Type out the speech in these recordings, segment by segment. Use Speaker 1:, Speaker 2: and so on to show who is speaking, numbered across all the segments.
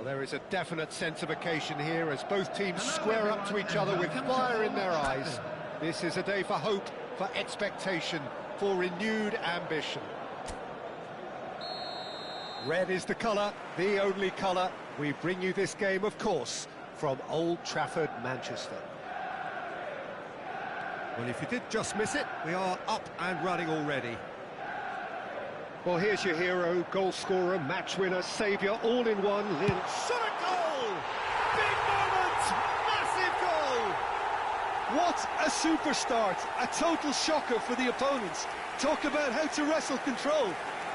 Speaker 1: Well, there is a definite sense of occasion here as both teams square up to each other with fire in their eyes. This is a day for hope, for expectation, for renewed ambition. Red is the colour, the only colour. We bring you this game, of course, from Old Trafford, Manchester. Well, if you did just miss it, we are up and running already. Well, here's your hero, goal scorer, match winner, saviour, all in one. Shot a goal! Big moment! Massive goal!
Speaker 2: What a super start! A total shocker for the opponents. Talk about how to wrestle control.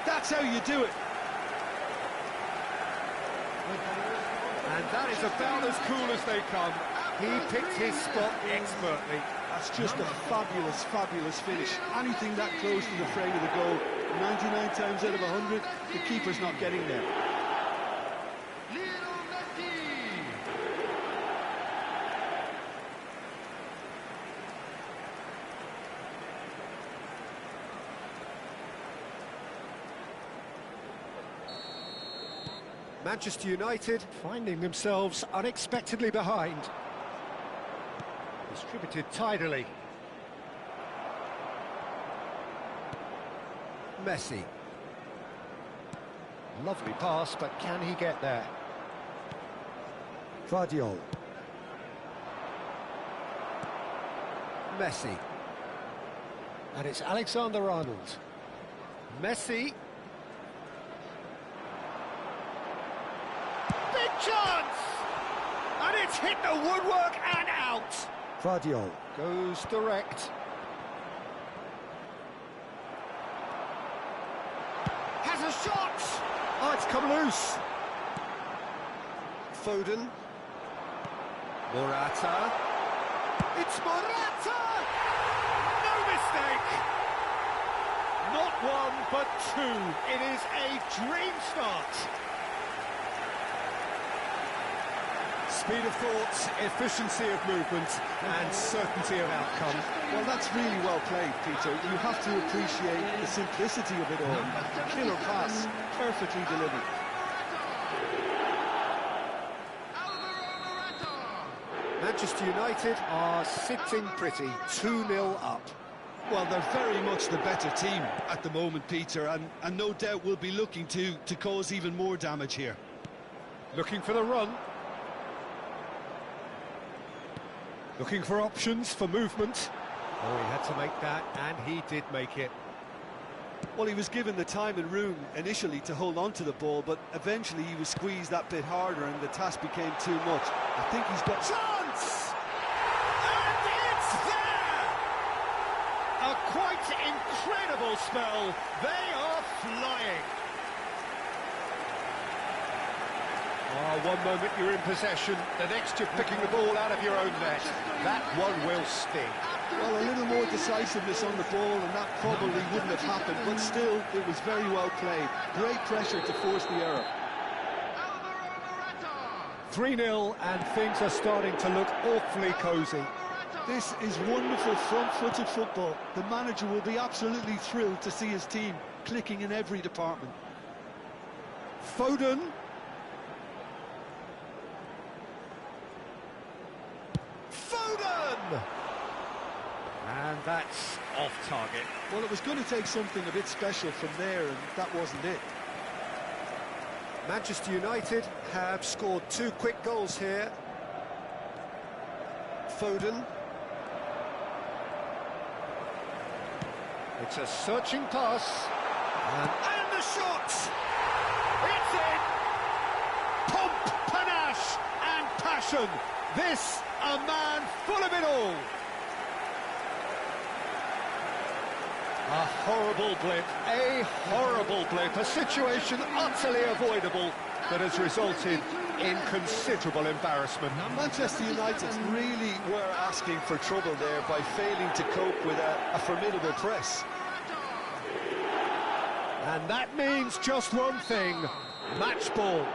Speaker 2: That's how you do it.
Speaker 1: And that is about as cool as they come. He picked his spot expertly.
Speaker 2: That's just a fabulous, fabulous finish. Anything that close to the frame of the goal, 99 times out of 100, the keeper's not getting there.
Speaker 1: Manchester United finding themselves unexpectedly behind. Distributed tidily. Messi. Lovely pass, but can he get there? Vardiol. Messi. And it's Alexander-Arnold. Messi. Big chance! And it's hit the woodwork and out! Vardiol goes direct. Has a shot! Oh, it's come loose. Foden. Morata. It's Morata! No mistake! Not one, but two. It is a dream start. Speed of thought, efficiency of movement, and certainty of outcome.
Speaker 2: Well, that's really well played, Peter. You have to appreciate the simplicity of it all. Killer pass, perfectly delivered.
Speaker 1: Manchester United are sitting pretty, 2-0 up.
Speaker 2: Well, they're very much the better team at the moment, Peter, and no doubt will be looking to cause even more damage here.
Speaker 1: Looking for the run. Looking for options, for movement. Oh, he had to make that, and he did make it.
Speaker 2: Well, he was given the time and room initially to hold on to the ball, but eventually he was squeezed that bit harder and the task became too much. I think he's got...
Speaker 1: Chance! And it's there! A quite incredible spell. They are flying. Oh, one moment you're in possession, the next you're picking the ball out of your own net. That one will sting.
Speaker 2: Well, a little more decisiveness on the ball and that probably wouldn't have happened, but still, it was very well played. Great pressure to force the error.
Speaker 1: 3-0 and things are starting to look awfully cosy.
Speaker 2: This is wonderful front-footed football. The manager will be absolutely thrilled to see his team clicking in every department.
Speaker 1: Foden. Foden! And that's off target.
Speaker 2: Well, it was going to take something a bit special from there, and that wasn't it.
Speaker 1: Manchester United have scored 2 quick goals here. Foden. It's a searching pass. And the shot! It's in! Pomp, panache and passion. This, a man full of it all. A horrible blip, a situation utterly avoidable that has resulted in considerable embarrassment.
Speaker 2: Manchester United really were asking for trouble there by failing to cope with a formidable press.
Speaker 1: And that means just one thing, match ball.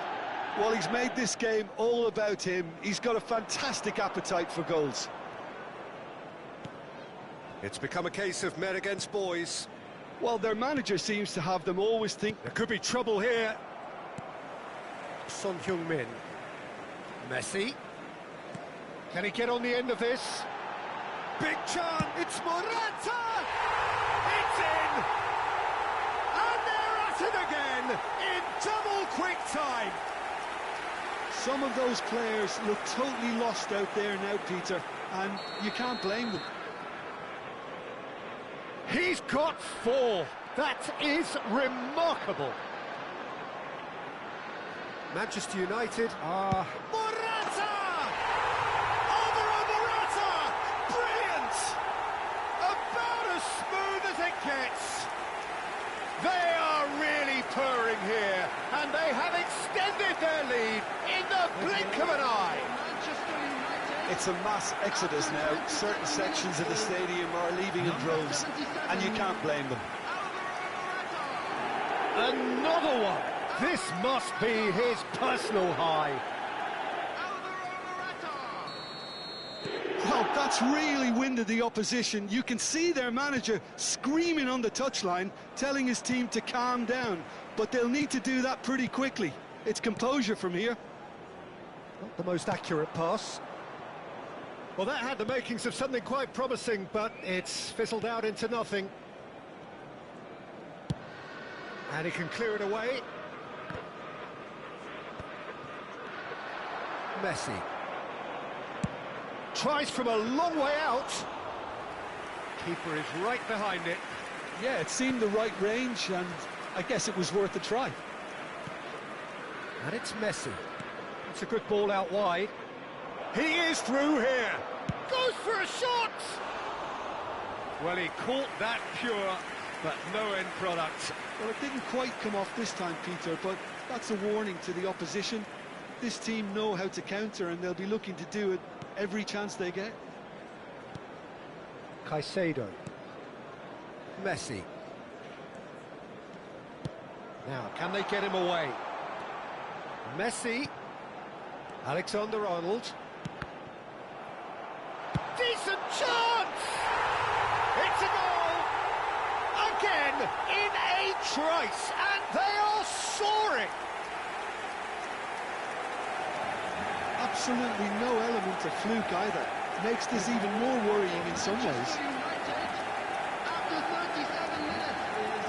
Speaker 2: Well, he's made this game all about him. He's got a fantastic appetite for goals.
Speaker 1: It's become a case of men against boys.
Speaker 2: Well, their manager seems to have them always think...
Speaker 1: There could be trouble here. Son Heung-min. Messi. Can he get on the end of this? Big chance! It's Morata! It's in! And they're at it again in double quick time.
Speaker 2: Some of those players look totally lost out there now, Peter, and you can't blame them.
Speaker 1: He's got 4. That is remarkable. Manchester United are... Morata! Alvaro Morata! Brilliant! About as smooth as it gets. They are really purring here, and they have extended their lead in the blink of an eye.
Speaker 2: It's a mass exodus now. Certain sections of the stadium are leaving in droves, and you can't blame them.
Speaker 1: Another one. This must be his personal high.
Speaker 2: Oh, that's really winded the opposition. You can see their manager screaming on the touchline, telling his team to calm down. But they'll need to do that pretty quickly. It's composure from here.
Speaker 1: Not the most accurate pass. Well, that had the makings of something quite promising, but it's fizzled out into nothing. And he can clear it away. Messi. Tries from a long way out. Keeper is right behind it.
Speaker 2: Yeah, it seemed the right range, and I guess it was worth a try.
Speaker 1: And it's Messi. It's a good ball out wide. He is through here. Goes for a shot. Well, he caught that pure, but no end product.
Speaker 2: Well, it didn't quite come off this time, Peter, but that's a warning to the opposition. This team know how to counter, and they'll be looking to do it every chance they get.
Speaker 1: Caicedo. Messi. Now, can they get him away? Messi. Alexander-Arnold. Decent chance! It's a goal! Again, in a trice, and they are soaring!
Speaker 2: Absolutely no element of fluke either. Makes this even more worrying in some ways.
Speaker 3: After 37 minutes is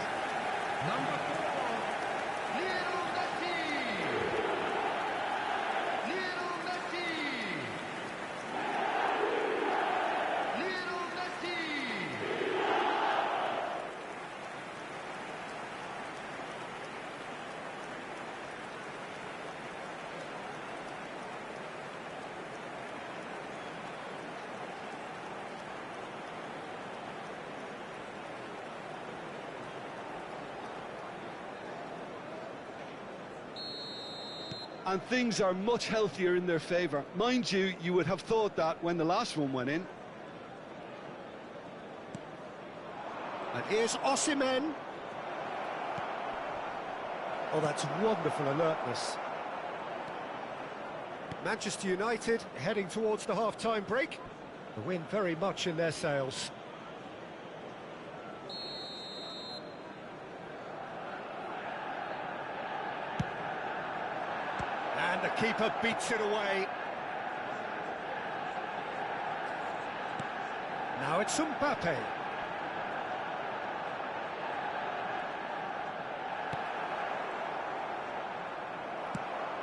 Speaker 3: number 4, Lionel Messi. Lionel Messi. Lionel Messi.
Speaker 2: And things are much healthier in their favour. Mind you, you would have thought that when the last one went in.
Speaker 1: And here's Osimhen. Oh, that's wonderful alertness. Manchester United heading towards the half-time break. The win very much in their sails. And the keeper beats it away. Now it's Mbappe.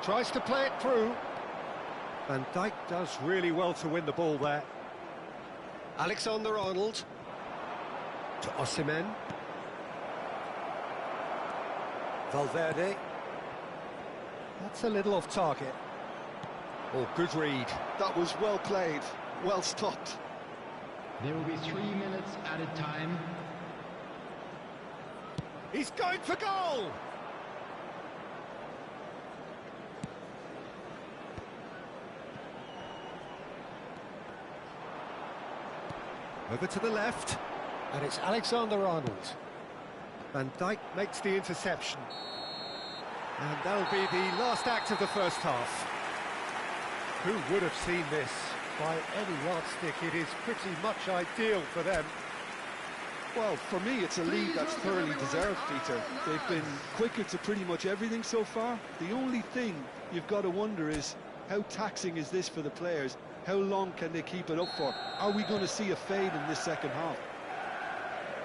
Speaker 1: Tries to play it through. Van Dijk does really well to win the ball there. Alexander-Arnold to Osimhen. Valverde. That's a little off target. Oh, good read.
Speaker 2: That was well played, well stopped.
Speaker 3: There will be 3 minutes added time.
Speaker 1: He's going for goal! Over to the left, and it's Alexander-Arnold. Van Dijk makes the interception. And that'll be the last act of the first half. Who would have seen this? By any yardstick, it is pretty much ideal for them.
Speaker 2: Well, for me, it's a lead that's thoroughly deserved, Peter. They've been quicker to pretty much everything so far. The only thing you've got to wonder is, how taxing is this for the players? How long can they keep it up for? Are we going to see a fade in this second half?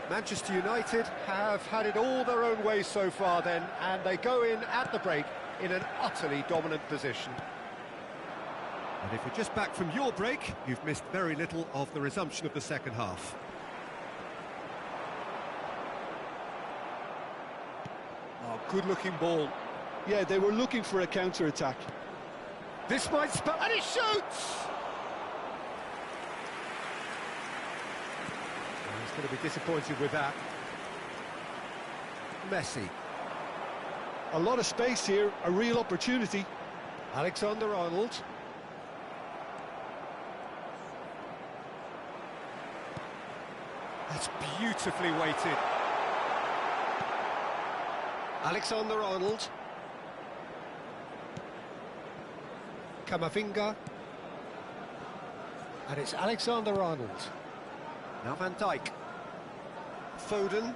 Speaker 1: Manchester United have had it all their own way so far then, and they go in at the break in an utterly dominant position. And if you're just back from your break, you've missed very little of the resumption of the second half. Oh, good-looking ball.
Speaker 2: Yeah, they were looking for a counter-attack.
Speaker 1: This might spell... And he shoots! He's going to be disappointed with that. Messi.
Speaker 2: A lot of space here, a real opportunity.
Speaker 1: Alexander-Arnold. That's beautifully weighted. Alexander-Arnold. Camavinga. And it's Alexander-Arnold. Now Van Dijk. Foden.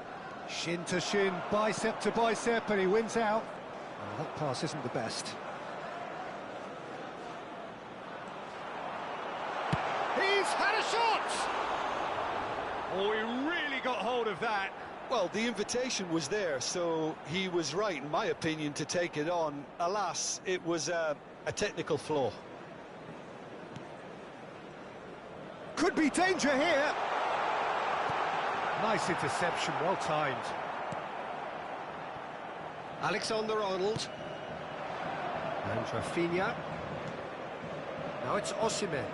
Speaker 1: Shin to shin, bicep to bicep, and he wins out. Oh, that pass isn't the best. He's had a shot! Oh, he really got hold of that.
Speaker 2: Well, the invitation was there, so he was right, in my opinion, to take it on. Alas, it was a technical flaw.
Speaker 1: Could be danger here. Nice interception, well timed. Alexander-Arnold. And Rafinha. Now it's Osimhen.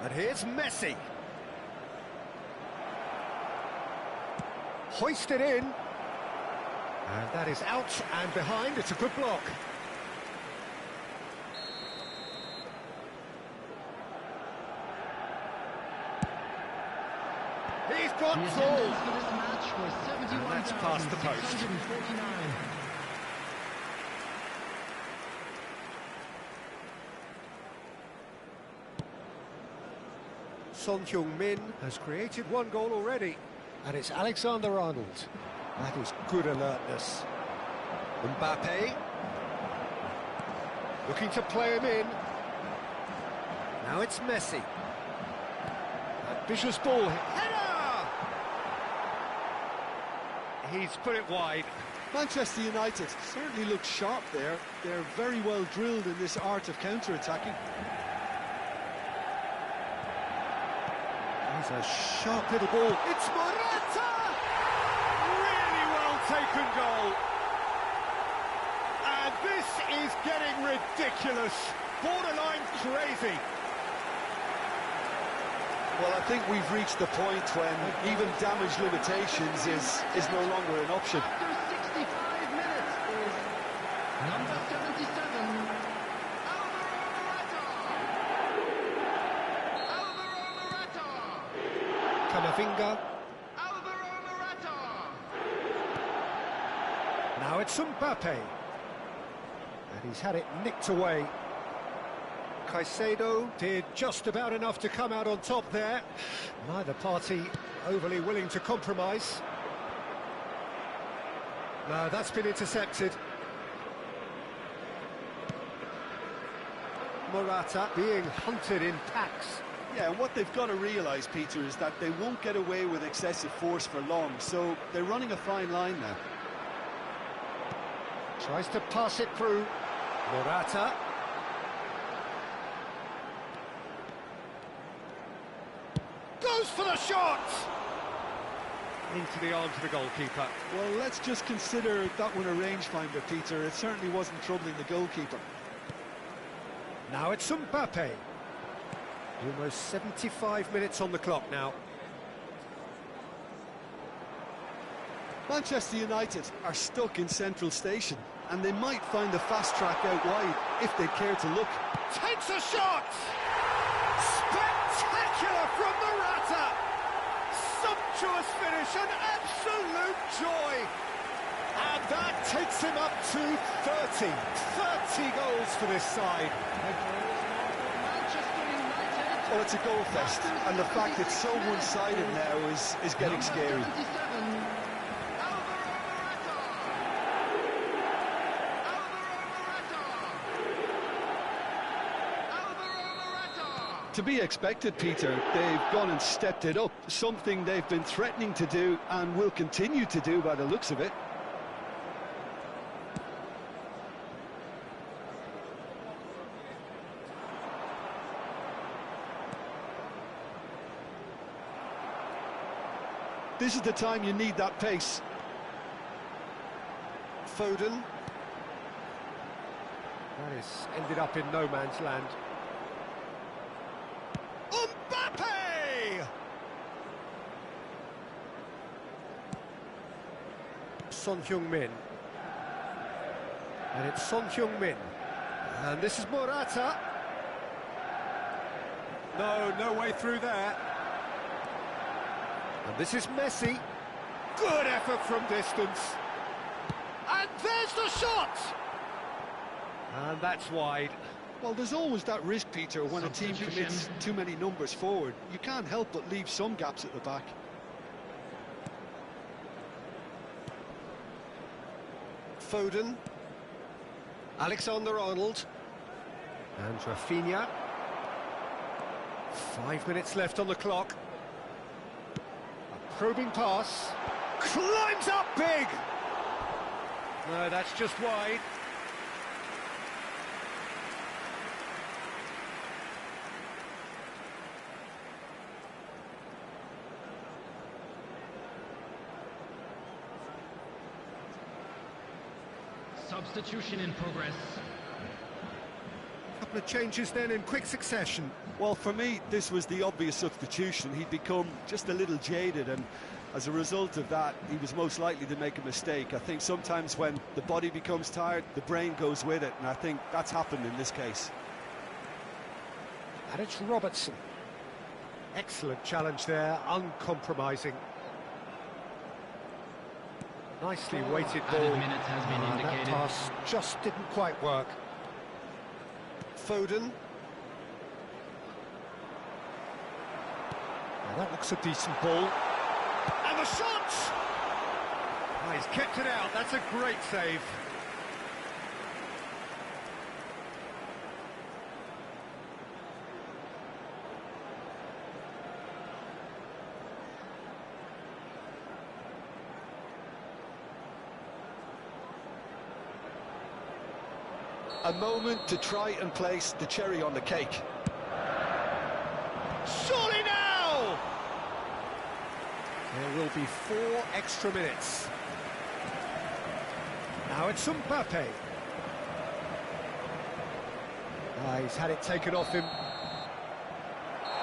Speaker 1: And here's Messi. Hoisted in. And that is out and behind. It's a good block. He's got
Speaker 3: The
Speaker 1: full.
Speaker 3: attendance for this match was
Speaker 1: And that's past the post.
Speaker 3: 71,649.
Speaker 1: Son Heung-min has created one goal already. And it's Alexander-Arnold. That is good alertness. Mbappe. Looking to play him in. Now it's Messi. Ambitious ball. Header! He's put it wide.
Speaker 2: Manchester United certainly look sharp there. They're very well drilled in this art of counter-attacking.
Speaker 1: Here's a sharp little ball. It's Morata! Really well taken goal. And this is getting ridiculous. Borderline crazy.
Speaker 2: Well, I think we've reached the point when even damage limitations is no longer an option.
Speaker 3: After 65 minutes is number 77, Alvaro Morata.
Speaker 1: Camavinga.
Speaker 3: Alvaro Morata.
Speaker 1: Now it's Mbappe. And he's had it nicked away. Caicedo did just about enough to come out on top there. Neither party overly willing to compromise. No, that's been intercepted. Morata being hunted in packs.
Speaker 2: Yeah, and what they've got to realise, Peter, is that they won't get away with excessive force for long, so they're running a fine line now.
Speaker 1: Tries to pass it through. Morata. Goes for the shot! Into the arms of the goalkeeper.
Speaker 2: Well, let's just consider that one a rangefinder, Peter. It certainly wasn't troubling the goalkeeper.
Speaker 1: Now it's Mbappe. Almost 75 minutes on the clock now.
Speaker 2: Manchester United are stuck in Central Station, and they might find the fast track out wide if they care to look.
Speaker 1: Takes a shot! Spectacular from Morata! Sumptuous finish, an absolute joy! And that takes him up to 30. 30 goals for this side.
Speaker 2: Oh, it's a goal fest, and the fact it's so one-sided now is getting scary. To be expected, Peter. They've gone and stepped it up, something they've been threatening to do and will continue to do by the looks of it. This is the time you need that pace.
Speaker 1: Foden. That is ended up in no man's land. Mbappe! Son Heung-min. And it's Son Heung-min. And this is Morata. No way through there. And this is Messi. Good effort from distance. And there's the shot! And that's wide.
Speaker 2: Well, there's always that risk, Peter, when a team commits too many numbers forward. You can't help but leave some gaps at the back.
Speaker 1: Foden. Alexander-Arnold. And Rafinha. 5 minutes left on the clock. A probing pass. Climbs up big! No, that's just wide.
Speaker 3: Substitution in progress.
Speaker 1: A couple of changes then in quick succession.
Speaker 2: Well, for me, this was the obvious substitution. He'd become just a little jaded, and as a result of that, he was most likely to make a mistake. I think sometimes when the body becomes tired, the brain goes with it, and I think that's happened in this case.
Speaker 1: And it's Robertson. Excellent challenge there, uncompromising. Nicely weighted ball.
Speaker 3: Added minutes has been indicated.
Speaker 1: That pass just didn't quite work. Foden. Now that looks a decent ball. And the shot! Oh, he's kept it out. That's a great save.
Speaker 2: A moment to try and place the cherry on the cake.
Speaker 1: Surely now! There will be 4 extra minutes. Now it's Mbappe. He's had it taken off him.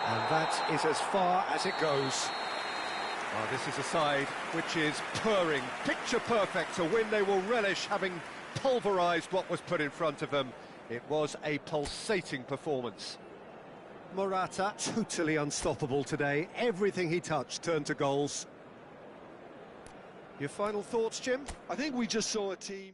Speaker 1: And that is as far as it goes. Oh, this is a side which is purring, picture perfect, a win they will relish, having pulverised what was put in front of them. It was a pulsating performance. Morata, totally unstoppable today. Everything he touched turned to goals. Your final thoughts, Jim?
Speaker 2: I think we just saw a team...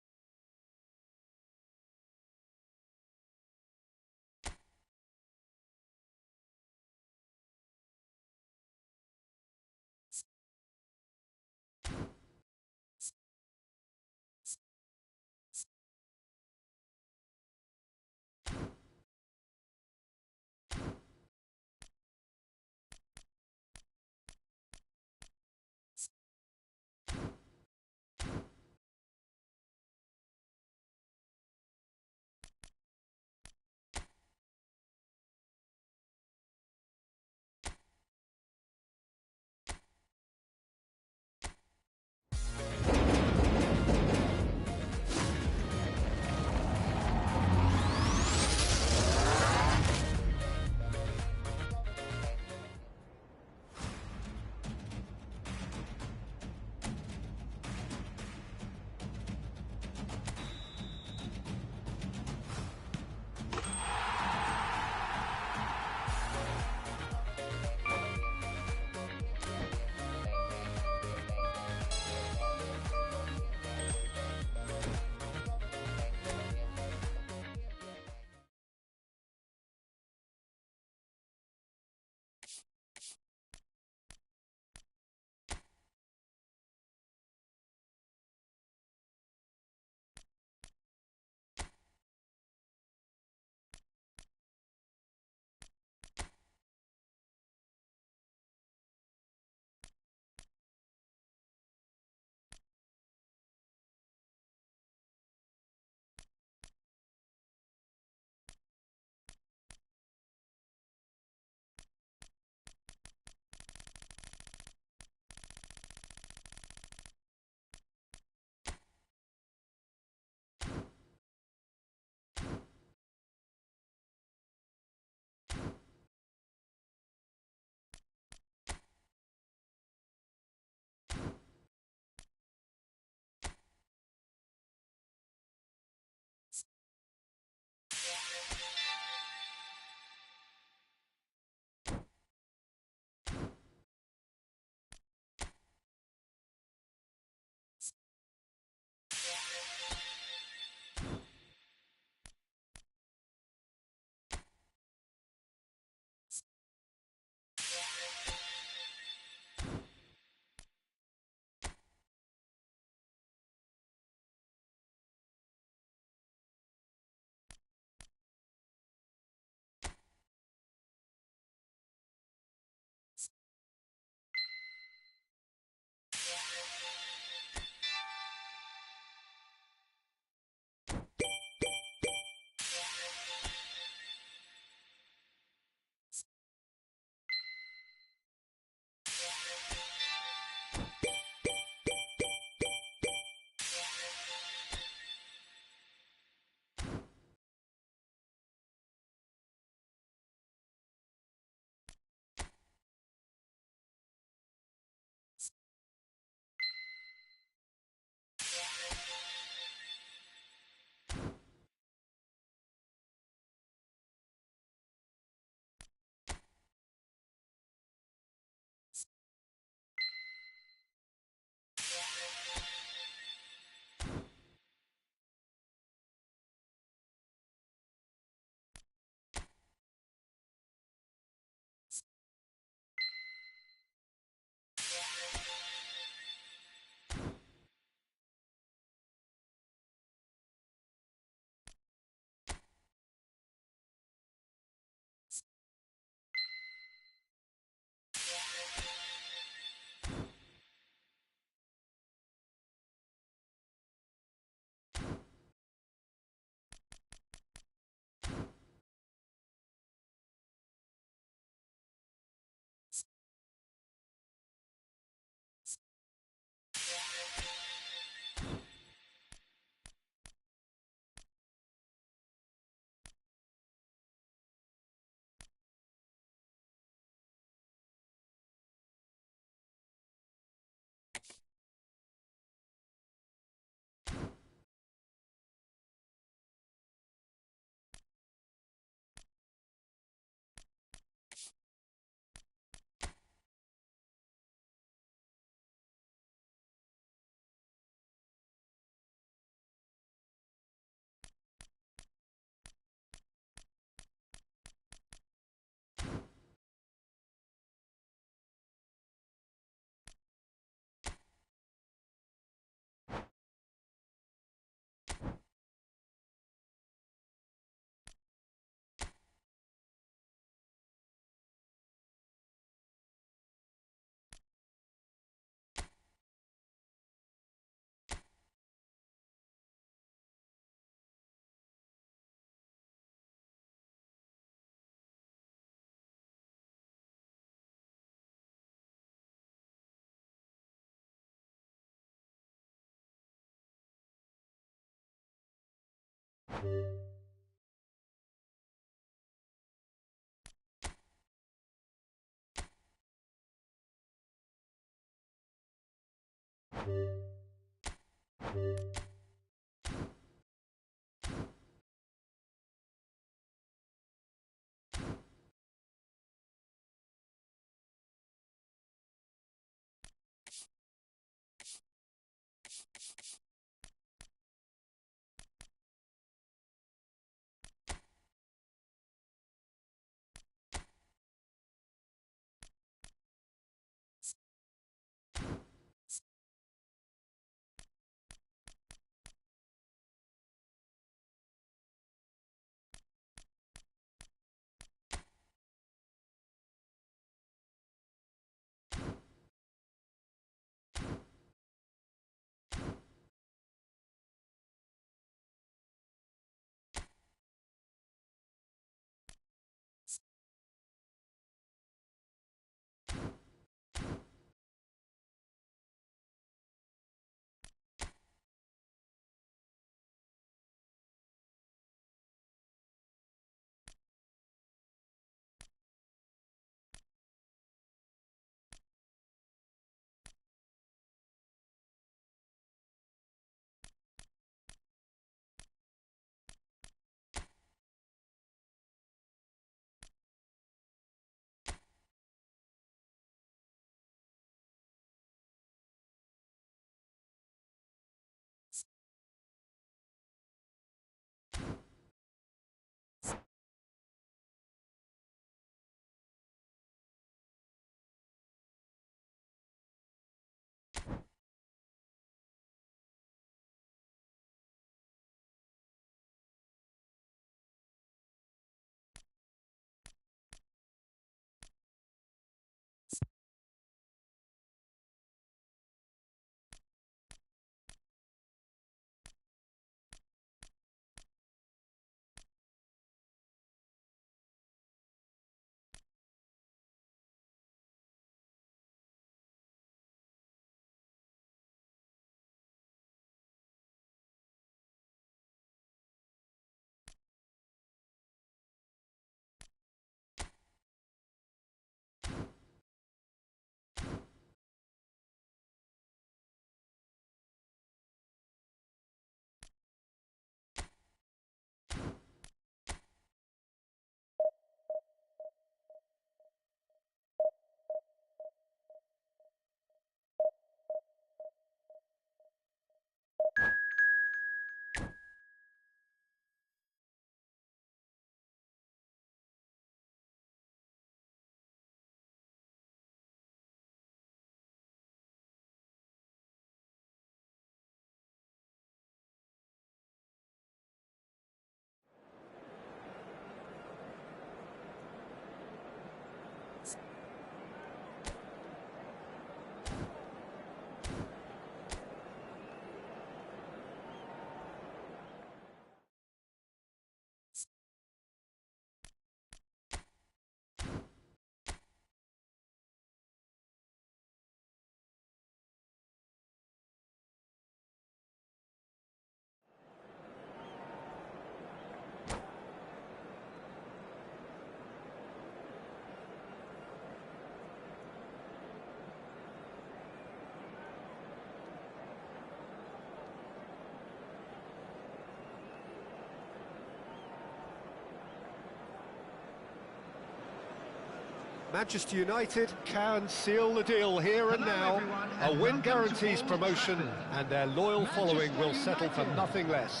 Speaker 1: Manchester United can seal the deal here and now. A win guarantees promotion, and their loyal following will settle for nothing less.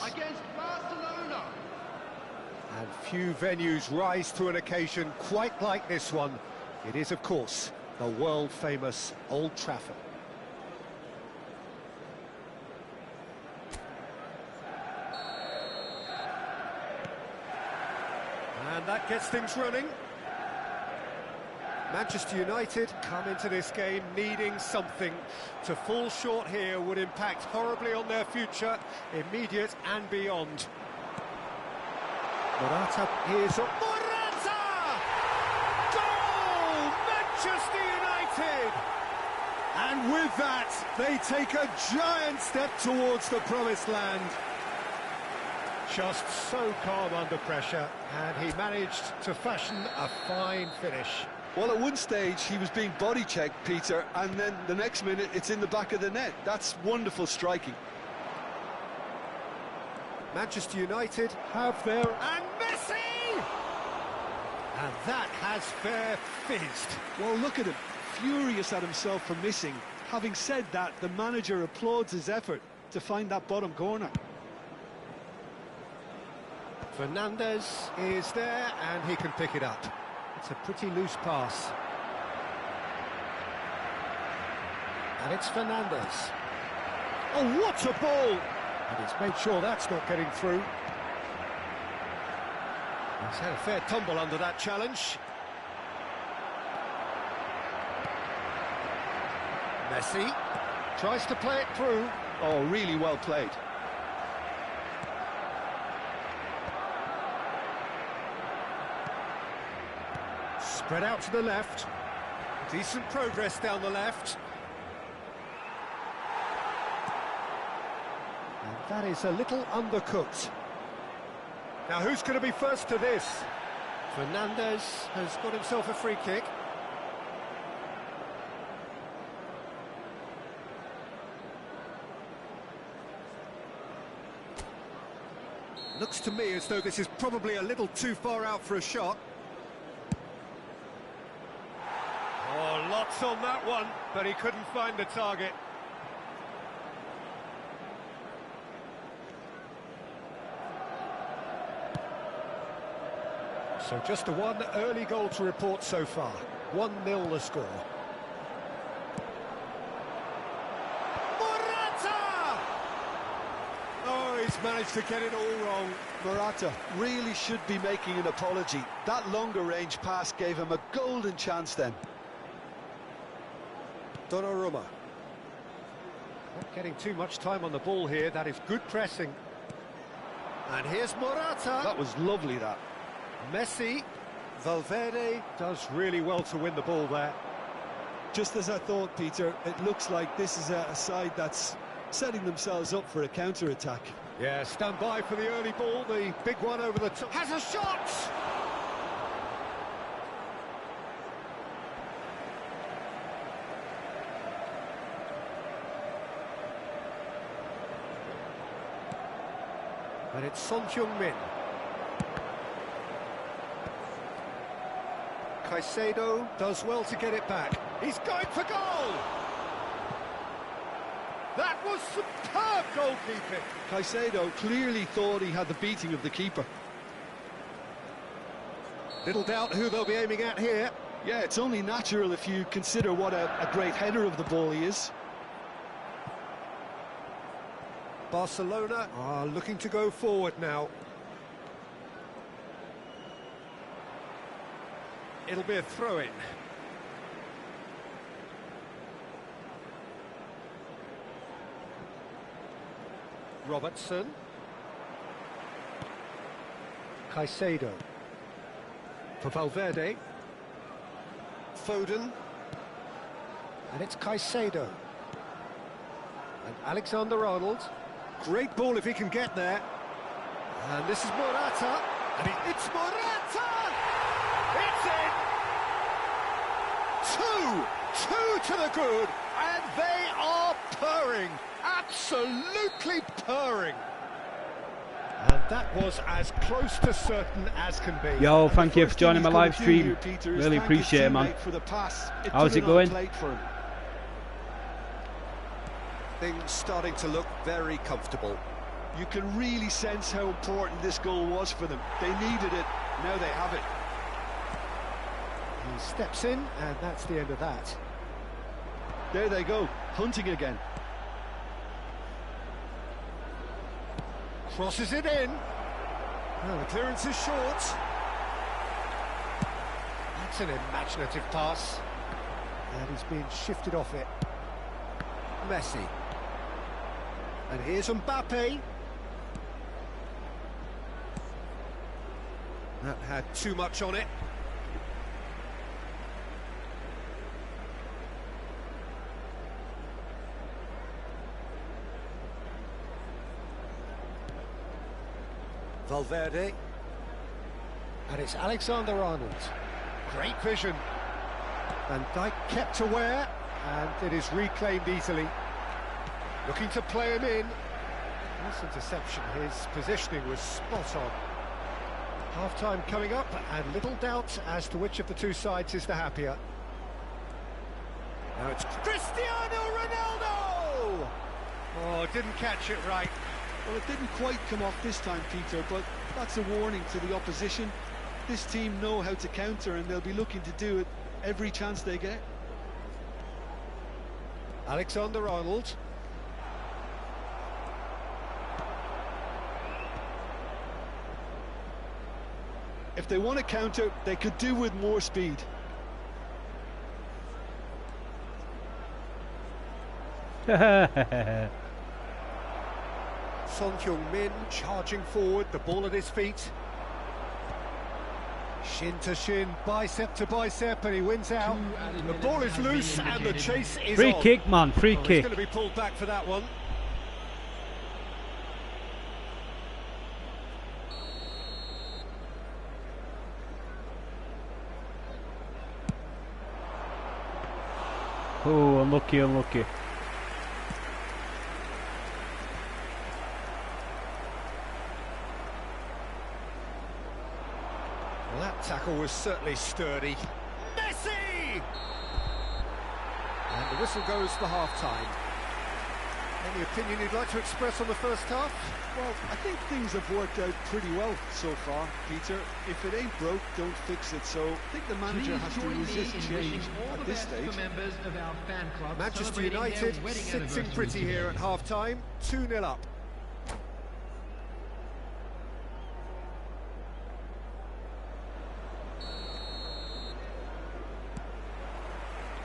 Speaker 1: And few venues rise to an occasion quite like this one. It is, of course, the world-famous Old Trafford. And that gets things running. Manchester United come into this game needing something. To fall short here would impact horribly on their future, immediate and beyond. Morata, here's a Morata! Goal! Manchester United!
Speaker 2: And with that, they take a giant step towards the promised land.
Speaker 1: Just so calm under pressure, and he managed to fashion a fine finish.
Speaker 2: Well, at one stage he was being body checked, Peter, and then the next minute it's in the back of the net. That's wonderful striking.
Speaker 1: Manchester United have their... and Messi! And that has fair fizzed.
Speaker 2: Well, look at him, furious at himself for missing. Having said that, the manager applauds his effort to find that bottom corner.
Speaker 1: Fernandez is there, and he can pick it up. It's a pretty loose pass. And it's Fernandez. Oh, what a ball! And he's made sure that's not getting through. He's had a fair tumble under that challenge. Messi tries to play it through.
Speaker 2: Oh, really well played.
Speaker 1: Spread out to the left. Decent progress down the left. And that is a little undercooked. Now who's going to be first to this? Fernandez has got himself a free kick. Looks to me as though this is probably a little too far out for a shot. Oh, lots on that one, but he couldn't find the target. So just the one early goal to report so far. 1-0 the score. Morata! Oh, he's managed to get it all wrong.
Speaker 2: Morata really should be making an apology. That longer range pass gave him a golden chance then.
Speaker 1: Donnarumma. Not getting too much time on the ball here. That is good pressing. And here's Morata.
Speaker 2: That was lovely, that.
Speaker 1: Messi. Valverde does really well to win the ball there.
Speaker 2: Just as I thought, Peter, it looks like this is a side that's setting themselves up for a counter-attack.
Speaker 1: Yeah, stand by for the early ball. The big one over the top. Has a shot! And it's Son Heung-min. Caicedo does well to get it back. He's going for goal! That was superb goalkeeping!
Speaker 2: Caicedo clearly thought he had the beating of the keeper.
Speaker 1: Little doubt who they'll be aiming at here.
Speaker 2: Yeah, it's only natural if you consider what a great header of the ball he is.
Speaker 1: Barcelona are looking to go forward now. It'll be a throw-in. Robertson. Caicedo. For Valverde. Foden. And it's Caicedo. And Alexander-Arnold. Great ball if he can get there. And this is Morata. And it's Morata! It's in! Two to the good, and they are purring. Absolutely purring. And that was as close to certain as can be.
Speaker 4: Yo, thank you for joining my live stream. Really appreciate it, man. How's it going?
Speaker 1: Things starting to look very comfortable.
Speaker 2: You can really sense how important this goal was for them. They needed it, now they have it.
Speaker 1: He steps in, and that's the end of that.
Speaker 2: There they go, hunting again.
Speaker 1: Crosses it in. Oh, the clearance is short. That's an imaginative pass. And he's being shifted off it. Messi. And here's Mbappe. That had too much on it. Valverde. And it's Alexander-Arnold. Great vision. Van Dijk kept aware, and it is reclaimed easily. Looking to play him in. Nice interception. His positioning was spot on. Half-time coming up, and little doubt as to which of the two sides is the happier. Now it's Cristiano Ronaldo! Oh, didn't catch it right.
Speaker 2: Well, it didn't quite come off this time, Peter, but that's a warning to the opposition. This team know how to counter, and they'll be looking to do it every chance they get.
Speaker 1: Alexander-Arnold.
Speaker 2: If they want to counter, they could do with more speed.
Speaker 1: Son Heung-min charging forward, the ball at his feet. Shin to shin, bicep to bicep, and he wins out. The ball is loose and the chase is
Speaker 4: free
Speaker 1: on.
Speaker 4: kick, man, free kick.
Speaker 1: He's going to be pulled back for that one.
Speaker 4: Oh, unlucky, unlucky.
Speaker 1: Well, that tackle was certainly sturdy. Messi! And the whistle goes for half-time. Any opinion you'd like to express on the first half?
Speaker 2: Well, I think things have worked out pretty well so far, Peter. If it ain't broke, don't fix it. So I think the manager has to resist change at this stage.
Speaker 1: Manchester United sitting pretty here at half-time, 2-0 up.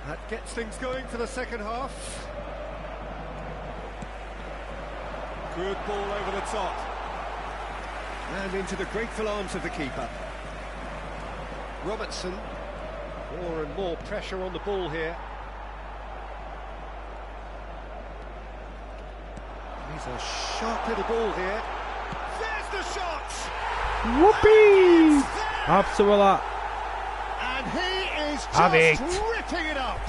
Speaker 1: That gets things going for the second half. Good ball over the top. And into the grateful arms of the keeper. Robertson. More and more pressure on the ball here. He's a sharp little ball here. There's the shot!
Speaker 4: Whoopee! Absolutely.
Speaker 1: And he is
Speaker 4: Have
Speaker 1: just
Speaker 4: it.
Speaker 1: ripping it up.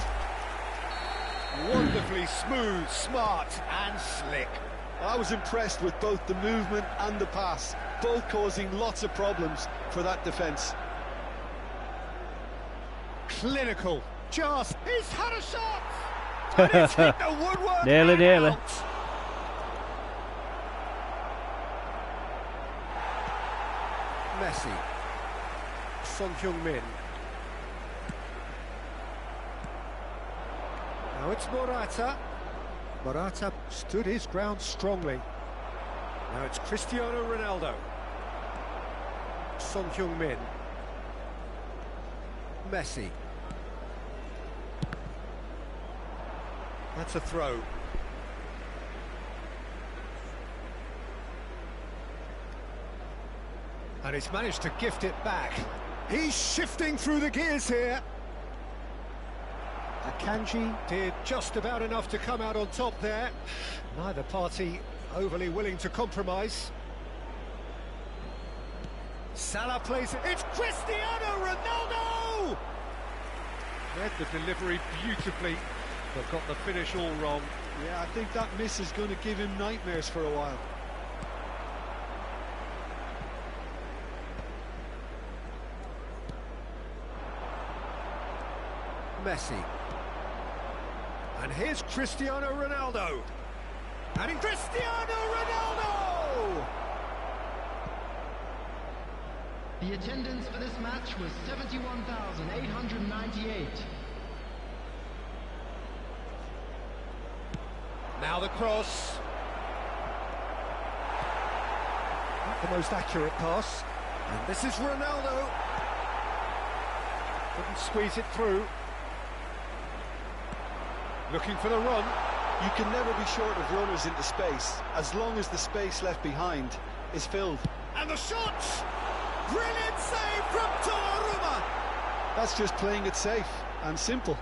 Speaker 1: Wonderfully smooth, smart and slick.
Speaker 2: I was impressed with both the movement and the pass, both causing lots of problems for that defence.
Speaker 1: Clinical, just, he's had a shot! And it's hit the woodwork.
Speaker 4: Nearly.
Speaker 1: Out. Messi. Son Heung-min. Now it's Morata. Morata stood his ground strongly. Now it's Cristiano Ronaldo. Son Heung-min. Messi. That's a throw. And he's managed to gift it back. He's shifting through the gears here. Akanji did just about enough to come out on top there. Neither party overly willing to compromise. Salah plays it. It's Cristiano Ronaldo! Read the delivery beautifully, but got the finish all wrong.
Speaker 2: Yeah, I think that miss is going to give him nightmares for a while.
Speaker 1: Messi. And here's Cristiano Ronaldo. And Cristiano Ronaldo!
Speaker 3: The attendance for this match was 71,898.
Speaker 1: Now the cross. Not the most accurate pass. And this is Ronaldo. Couldn't squeeze it through. Looking for the run.
Speaker 2: You can never be short of runners into space, as long as the space left behind is filled.
Speaker 1: And the shot! Brilliant save from Donnarumma!
Speaker 2: That's just playing it safe and simple.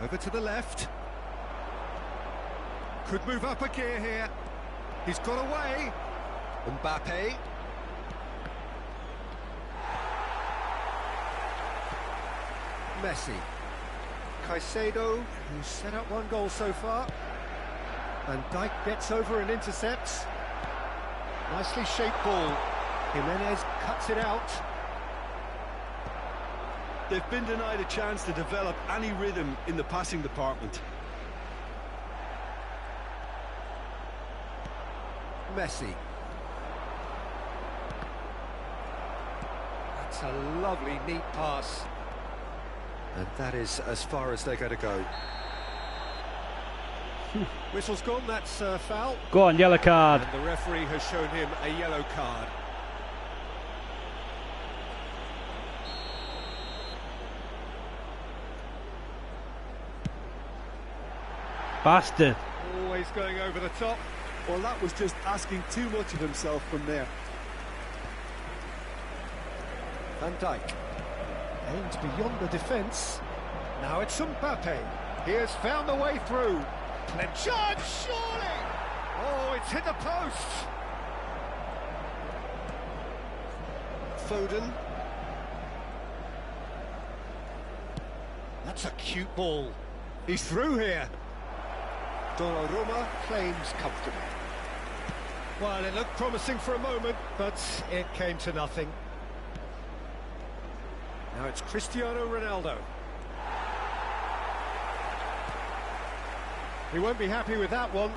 Speaker 1: Over to the left. Could move up a gear here. He's got away. Mbappe. Messi. Caicedo, who's set up one goal so far. Van Dijk gets over and intercepts. Nicely shaped ball. Jimenez cuts it out.
Speaker 2: They've been denied a chance to develop any rhythm in the passing department.
Speaker 1: Messi. That's a lovely, neat pass. And that is as far as they're going to go. Whistle's gone, that's a foul.
Speaker 4: Go on, yellow card.
Speaker 1: And the referee has shown him a yellow card.
Speaker 4: Bastard.
Speaker 1: Always going over the top.
Speaker 2: Well, that was just asking too much of himself from there.
Speaker 1: Van Dijk. Aimed beyond the defence. Now it's Mbappe. He has found the way through. Chance, surely! Oh, it's hit the post. Foden. That's a cute ball. He's through here. Donnarumma claims comfortably. Well, it looked promising for a moment, but it came to nothing. Now it's Cristiano Ronaldo. He won't be happy with that one.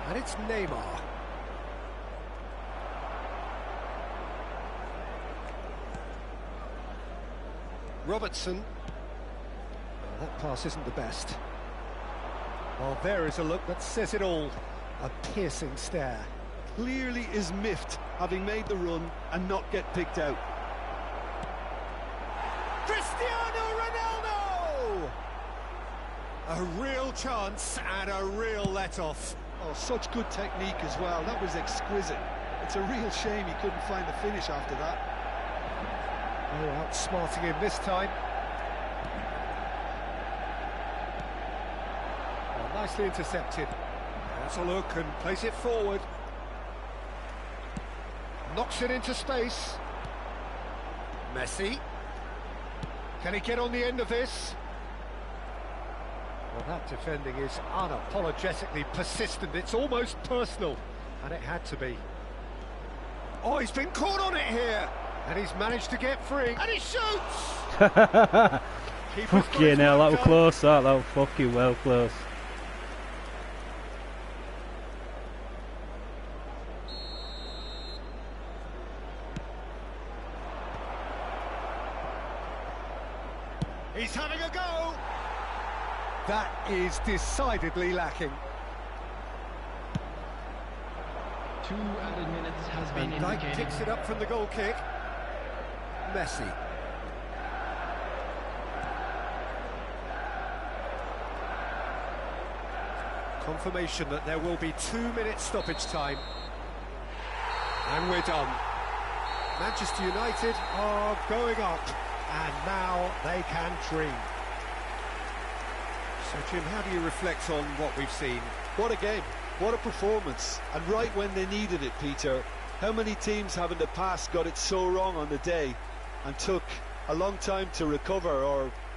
Speaker 1: And it's Neymar. Robertson. Well, that pass isn't the best. Well, there is a look that says it all. A piercing stare.
Speaker 2: Clearly is miffed, having made the run and not get picked out.
Speaker 1: Cristiano Ronaldo! A real chance and a real let-off.
Speaker 2: Oh, such good technique as well. That was exquisite. It's a real shame he couldn't find the finish after that.
Speaker 1: Oh, outsmarting him this time. Well, nicely intercepted. Has a look and plays it forward. Knocks it into space. Messi. Can he get on the end of this? Well, that defending is unapologetically persistent. It's almost personal, and it had to be. Oh, he's been caught on it here, and he's managed to get free, and he shoots!
Speaker 4: Fucking hell, that was close, that was fucking well close.
Speaker 1: He's having a go! That is decidedly lacking.
Speaker 3: 2 added minutes has been
Speaker 1: Van Dijk
Speaker 3: indicated.
Speaker 1: picks it up from the goal kick. Messi. Confirmation that there will be 2-minute stoppage time. And we're done. Manchester United are going up, and now they can dream. So, Jim, how do you reflect on what we've seen?
Speaker 2: What a game, what a performance, and right when they needed it, Peter. How many teams have in the past got it so wrong on the day and took a long time to recover,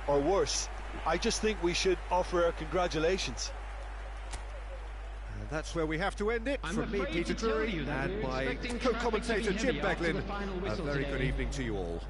Speaker 2: or worse? I just think we should offer our congratulations.
Speaker 1: And that's where we have to end it.
Speaker 3: I'm
Speaker 1: From me,
Speaker 3: afraid
Speaker 1: Peter
Speaker 3: to tell
Speaker 1: Drury,
Speaker 3: you that
Speaker 1: and
Speaker 3: we're
Speaker 1: my
Speaker 3: expecting
Speaker 1: co-commentator
Speaker 3: traffic to be
Speaker 1: Jim
Speaker 3: heavy after
Speaker 1: Beglin.
Speaker 3: the final
Speaker 1: A
Speaker 3: whistle
Speaker 1: very good
Speaker 3: today.
Speaker 1: evening to you all.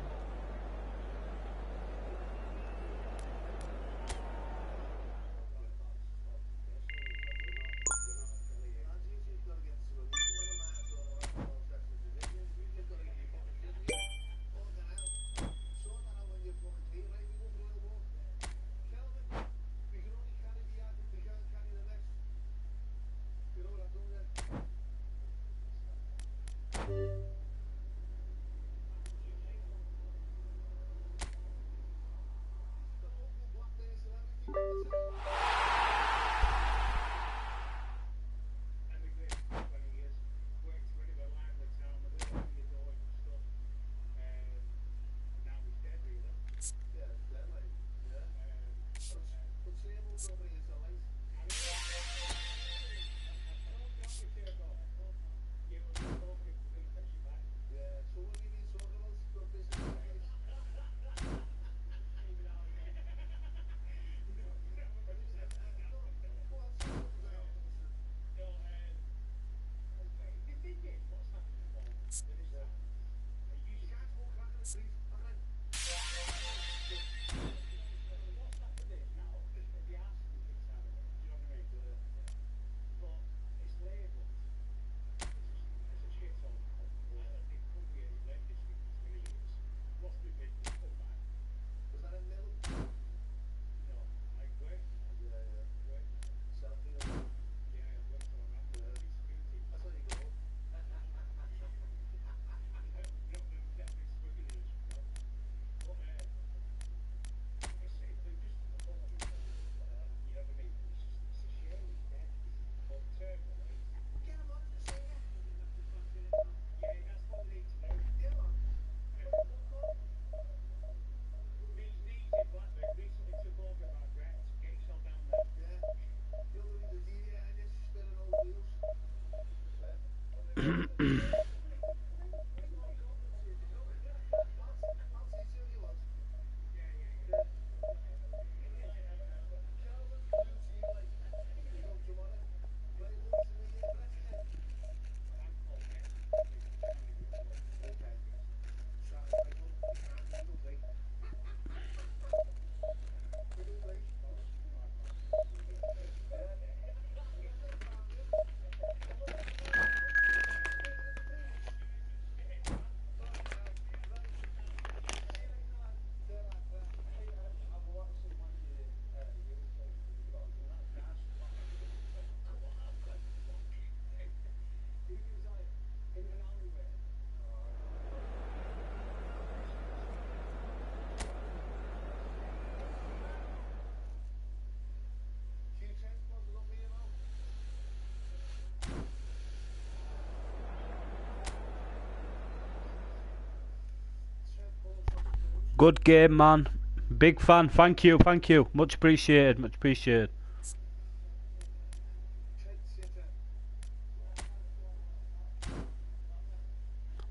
Speaker 4: Good game, man. Big fan. Thank you, thank you. Much appreciated, much appreciated.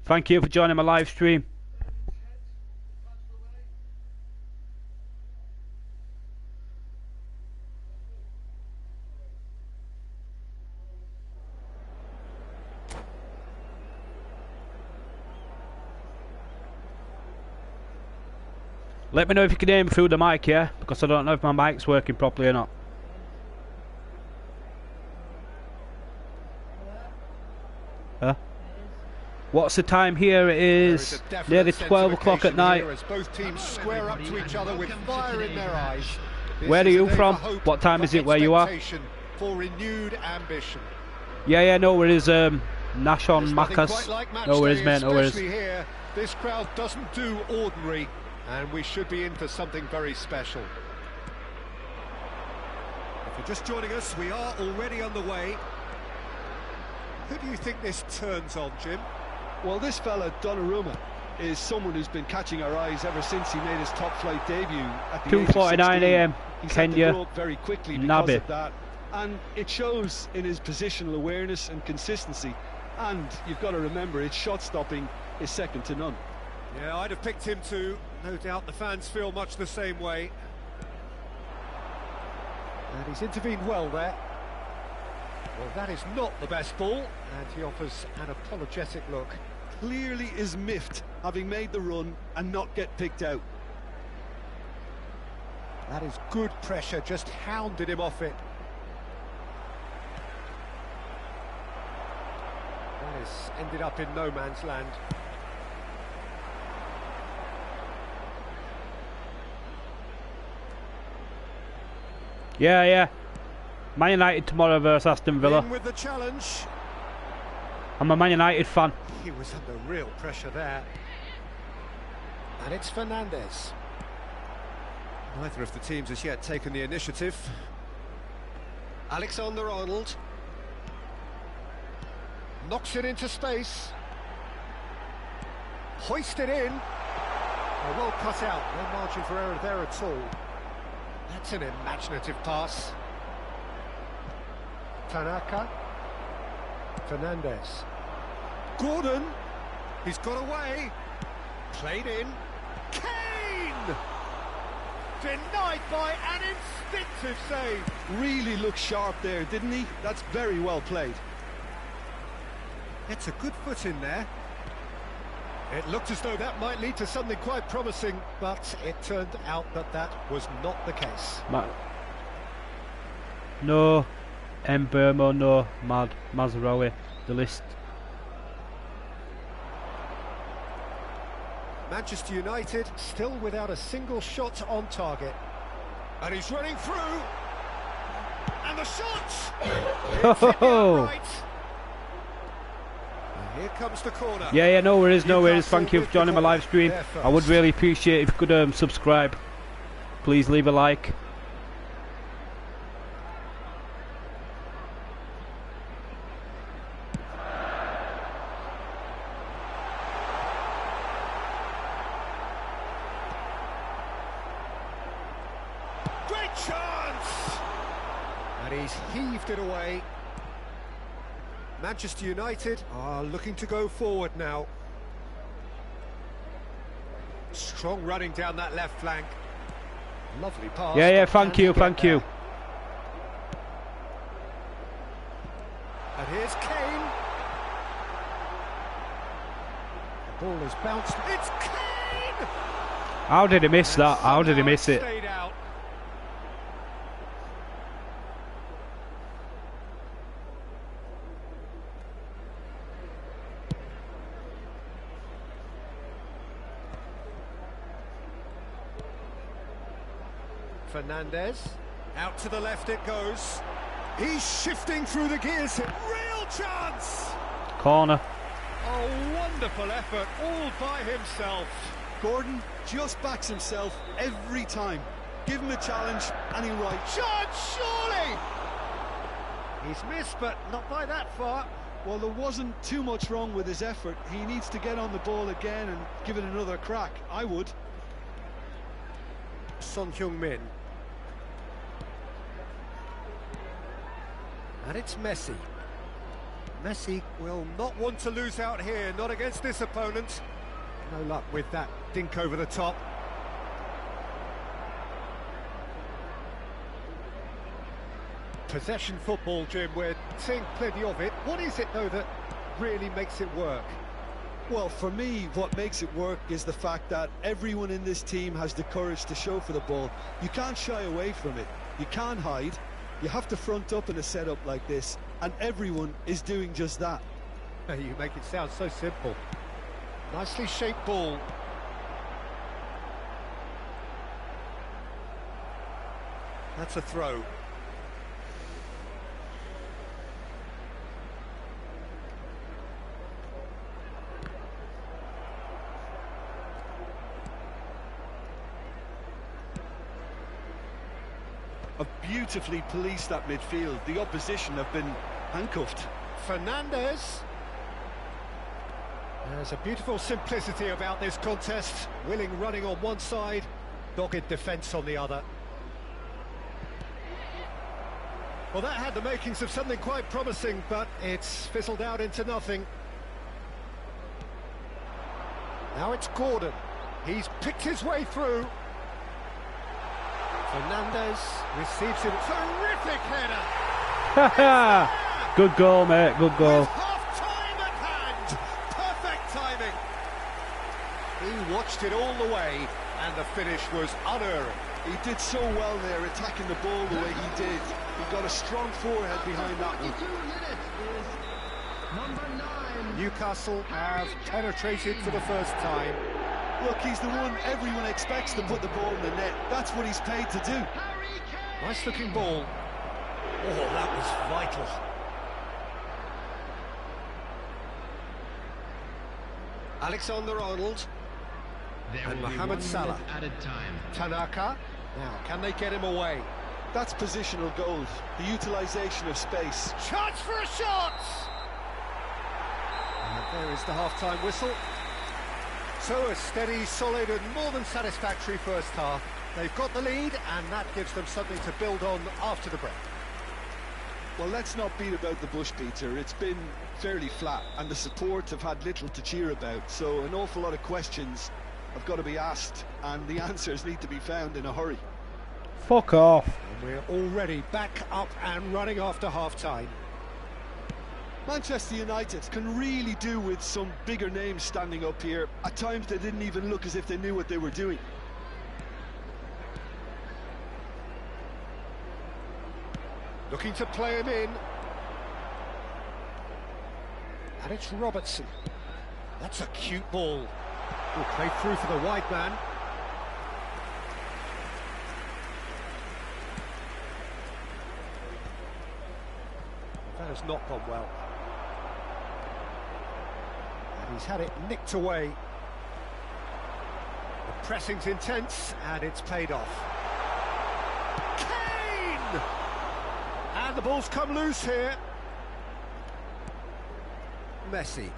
Speaker 4: Thank you for joining my live stream. Let me know if you can hear me through the mic, yeah? Because I don't know if my mic's working properly or not. Huh? What's the time here? It is nearly 12 o'clock at night.
Speaker 1: As both teams square up to each other with fire in their eyes.
Speaker 4: Where are you from? What time is it where you are?
Speaker 1: For renewed ambition.
Speaker 4: Yeah, no worries. Nash on Macas. No worries, mate, no worries.
Speaker 1: Here, this crowd doesn't do ordinary, and we should be in for something very special. If you're just joining us, we are already underway. Who do you think this turns on, Jim?
Speaker 2: Well, this fella, Donnarumma, is someone who's been catching our eyes ever since he made his top-flight debut at the
Speaker 4: 2:49 a.m.
Speaker 2: He's
Speaker 4: Kenya.
Speaker 2: had to grow up very quickly because of that, and it shows in his positional awareness and consistency. And you've got to remember, his shot-stopping is second to none.
Speaker 1: Yeah, I'd have picked him too. No doubt the fans feel much the same way. And he's intervened well there. Well, that is not the best ball, and he offers an apologetic look.
Speaker 2: Clearly is miffed, having made the run and not get picked out.
Speaker 1: That is good pressure, just hounded him off it. That has ended up in no man's land.
Speaker 4: Yeah. Man United tomorrow versus Aston Villa.
Speaker 1: In with the challenge.
Speaker 4: I'm a Man United fan.
Speaker 1: He was under real pressure there. And it's Fernandes. Neither of the teams has yet taken the initiative. Alexander-Arnold. Knocks it into space. Hoisted in. Oh, well cut out. No margin for error there at all. That's an imaginative pass. Tanaka. Fernandes. Gordon. He's got away. Played in. Kane! Denied by an instinctive save.
Speaker 2: Really looked sharp there, didn't he? That's very well played.
Speaker 1: It's a good foot in there. It looked as though that might lead to something quite promising, but it turned out that that was not the case.
Speaker 4: No Mbermo, no Mazraoui, the list.
Speaker 1: Manchester United still without a single shot on target. And he's running through. And the shot!
Speaker 4: Oh!
Speaker 1: Right. And here comes the corner.
Speaker 4: Yeah, no worries. Thank you for joining my live stream. I would really appreciate it if you could subscribe. Please leave a like.
Speaker 1: Great chance! And he's heaved it away. Manchester United are looking to go forward now. Strong running down that left flank. Lovely pass.
Speaker 4: Yeah, thank you.
Speaker 1: And here's Kane. The ball is bounced. It's Kane!
Speaker 4: How did he miss that? How did he miss it?
Speaker 1: Stayed out. Fernandes, out to the left it goes. He's shifting through the gears. Real chance!
Speaker 4: Corner.
Speaker 1: Oh, wonderful effort, all by himself.
Speaker 2: Gordon just backs himself every time. Give him a challenge and he'll right.
Speaker 1: Chance, surely! He's missed, but not by that far.
Speaker 2: Well, there wasn't too much wrong with his effort. He needs to get on the ball again and give it another crack. I would.
Speaker 1: Son Heung-min. And it's Messi. Messi will not want to lose out here, not against this opponent. No luck with that dink over the top. Possession football, Jim, we're seeing plenty of it. What is it, though, that really makes it work?
Speaker 2: Well, for me, what makes it work is the fact that everyone in this team has the courage to show for the ball. You can't shy away from it. You can't hide. You have to front up in a setup like this, and everyone is doing just that.
Speaker 1: You make it sound so simple. Nicely shaped ball. That's a throw.
Speaker 2: Have beautifully policed that midfield. The opposition have been handcuffed.
Speaker 1: Fernandez. There's a beautiful simplicity about this contest. Willing running on one side, dogged defence on the other. Well, that had the makings of something quite promising, but it's fizzled out into nothing. Now it's Gordon. He's picked his way through. Fernandez receives it. Terrific header!
Speaker 4: Good goal, mate, good goal.
Speaker 1: With half-time at hand. Perfect timing. He watched it all the way, and the finish was unerring.
Speaker 2: He did so well there, attacking the ball the way he did. He got a strong forehead behind that one.
Speaker 1: Newcastle have penetrated for the first time.
Speaker 2: Look, he's the one everyone expects to put the ball in the net. That's what he's paid to do.
Speaker 1: Nice looking ball. Oh, that was vital. Alexander-Arnold and Mohamed Salah.
Speaker 3: Added time.
Speaker 1: Tanaka. Now, can they get him away?
Speaker 2: That's positional goals, the utilisation of space.
Speaker 1: Chance for a shot! And there is the half-time whistle. So a steady, solid and more than satisfactory first half. They've got the lead and that gives them something to build on after the break.
Speaker 2: Well, let's not beat about the bush, Peter. It's been fairly flat and the support have had little to cheer about. So an awful lot of questions have got to be asked and the answers need to be found in a hurry.
Speaker 4: Fuck off.
Speaker 1: And we're already back up and running after half-time.
Speaker 2: Manchester United can really do with some bigger names standing up here. At times they didn't even look as if they knew what they were doing.
Speaker 1: Looking to play him in. And it's Robertson. That's a cute ball. Will play through for the wide man. That has not gone well. And he's had it nicked away. The pressing's intense and it's paid off. Kane! And the ball's come loose here. Messi.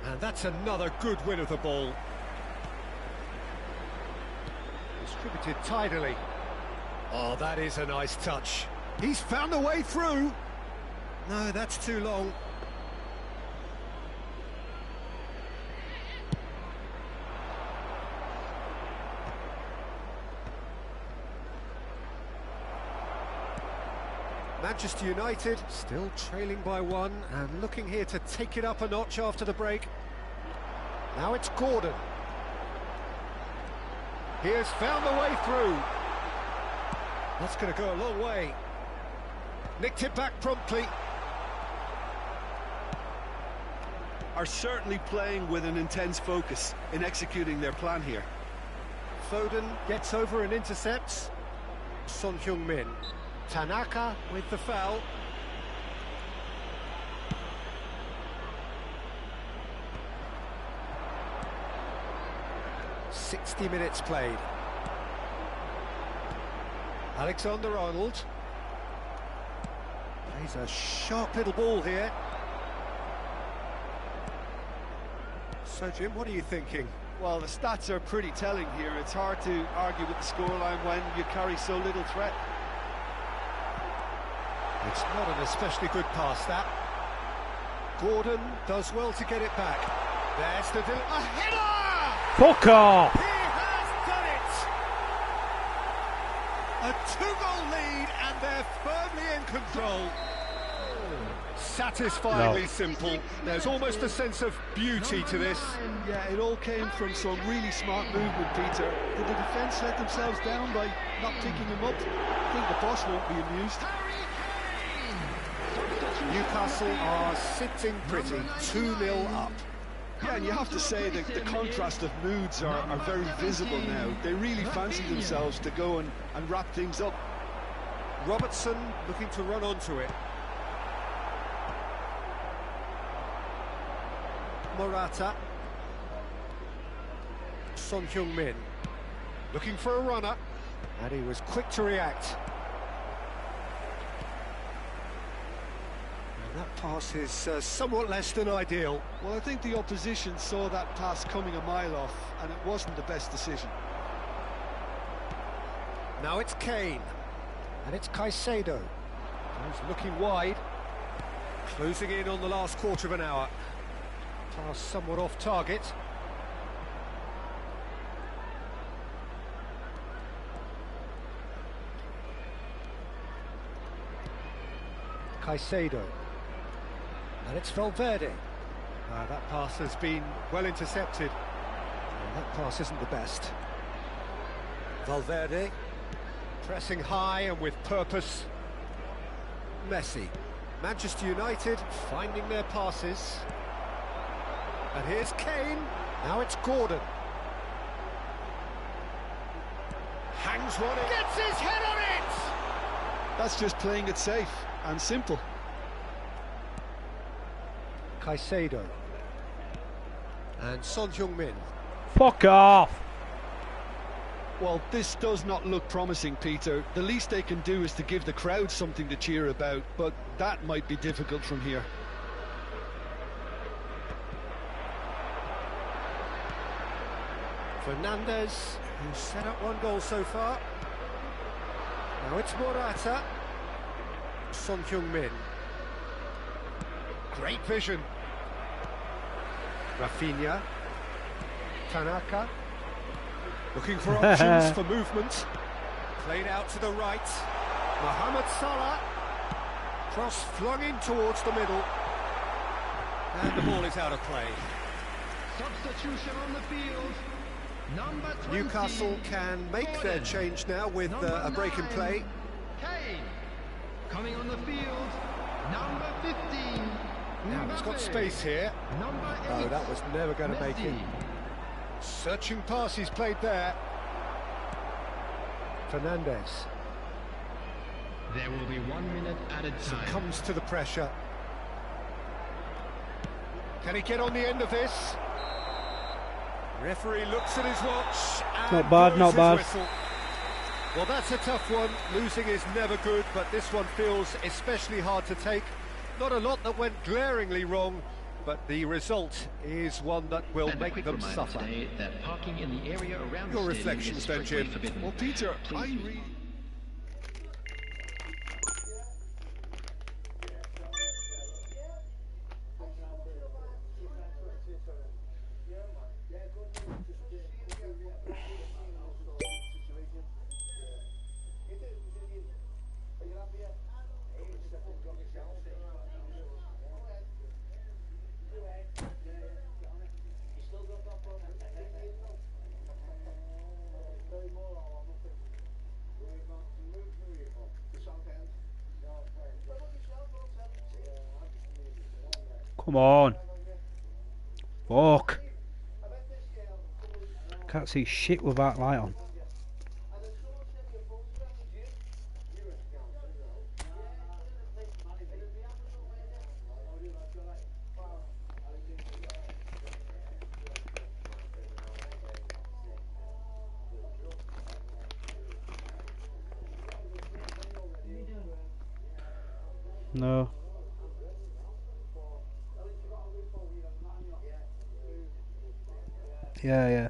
Speaker 1: And that's another good win of the ball. Distributed tidily. Oh, that is a nice touch. He's found a way through. No, that's too long. Manchester United still trailing by one and looking here to take it up a notch after the break. Now it's Gordon. He has found the way through. That's going to go a long way. Nicked it back promptly.
Speaker 2: Are certainly playing with an intense focus in executing their plan here.
Speaker 1: Foden gets over and intercepts. Son Heung-min. Tanaka with the foul. "60 minutes played. Alexander-Arnold. Plays a sharp little ball here. So, Jim, what are you thinking?
Speaker 2: Well, the stats are pretty telling here. It's hard to argue with the scoreline when you carry so little threat.
Speaker 1: It's not an especially good pass, that. Gordon does well to get it back. There's the a header!
Speaker 4: Fuck off!
Speaker 1: He has done it! A two-goal lead, and they're firmly in control. Satisfyingly simple. There's almost a sense of beauty to this.
Speaker 2: Yeah, it all came from some really smart movement, Peter. Did the defence let themselves down by not picking him up? I think the boss won't be amused.
Speaker 1: Newcastle are sitting pretty, 2-0 up.
Speaker 2: Yeah, and you have to say that the contrast of moods are very visible now. They really fancy themselves to go and wrap things up.
Speaker 1: Robertson looking to run onto it. Morata. Son Heung-min looking for a runner, and he was quick to react. And that pass is somewhat less than ideal.
Speaker 2: Well, I think the opposition saw that pass coming a mile off, and it wasn't the best decision.
Speaker 1: Now it's Kane, and it's Caicedo. He's looking wide, closing in on the last quarter of an hour. Pass somewhat off target. Caicedo, and it's Valverde. That pass has been well intercepted. That pass isn't the best. Valverde pressing high and with purpose. Messi. Manchester United finding their passes. And here's Kane. Now it's Gordon. Hangs one in. Gets his head on it!
Speaker 2: That's just playing it safe and simple.
Speaker 1: Caicedo. And Son Heung-min.
Speaker 4: Fuck off!
Speaker 2: Well, this does not look promising, Peter. The least they can do is to give the crowd something to cheer about, but that might be difficult from here.
Speaker 1: Fernandes, who's set up one goal so far. Now it's Morata. Son Heung-min. Great vision. Rafinha. Tanaka. Looking for options for movement. Played out to the right. Mohamed Salah. Cross flung in towards the middle. And the ball is out of play.
Speaker 3: Substitution on the field. Number 20.
Speaker 1: Newcastle can make
Speaker 3: Gordon.
Speaker 1: their change now with a break in play.
Speaker 3: Kane. Coming on the field. Number 15.
Speaker 1: Now it's got space here.
Speaker 3: Number 8.
Speaker 1: Oh, that was never going to make it.
Speaker 3: Messi.
Speaker 1: Searching pass he's played there. Fernandes
Speaker 3: There will be 1 minute added time.
Speaker 1: comes to the pressure. Can he get on the end of this? Referee looks at his watch and
Speaker 4: Not bad,
Speaker 1: blows
Speaker 4: not
Speaker 1: his
Speaker 4: bad.
Speaker 1: whistle. Well, that's a tough one. Losing is never good, but this one feels especially hard to take. Not a lot that went glaringly wrong, but the result is one that will
Speaker 3: And a
Speaker 1: make
Speaker 3: quick
Speaker 1: them
Speaker 3: reminder
Speaker 1: suffer.
Speaker 3: today that parking in the area around
Speaker 1: Your
Speaker 3: the stadium
Speaker 1: reflections
Speaker 3: is
Speaker 1: then,
Speaker 3: strictly
Speaker 1: Jim.
Speaker 3: forbidden.
Speaker 2: Well, Peter, I
Speaker 3: Please.
Speaker 2: really...
Speaker 4: Come on. Fuck. Can't see shit with that light on. No. Yeah, yeah.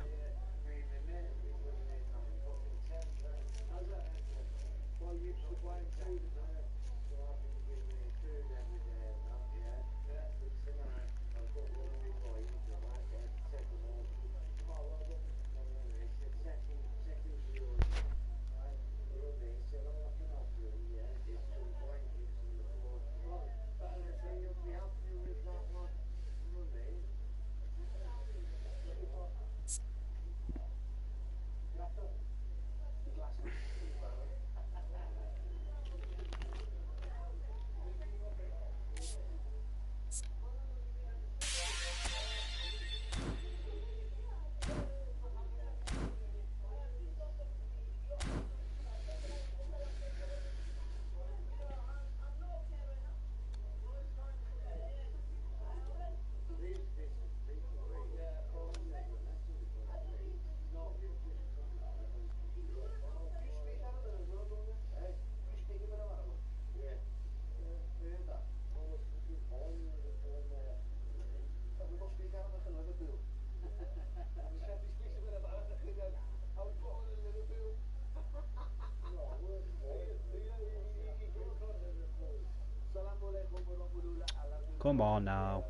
Speaker 4: Come on now.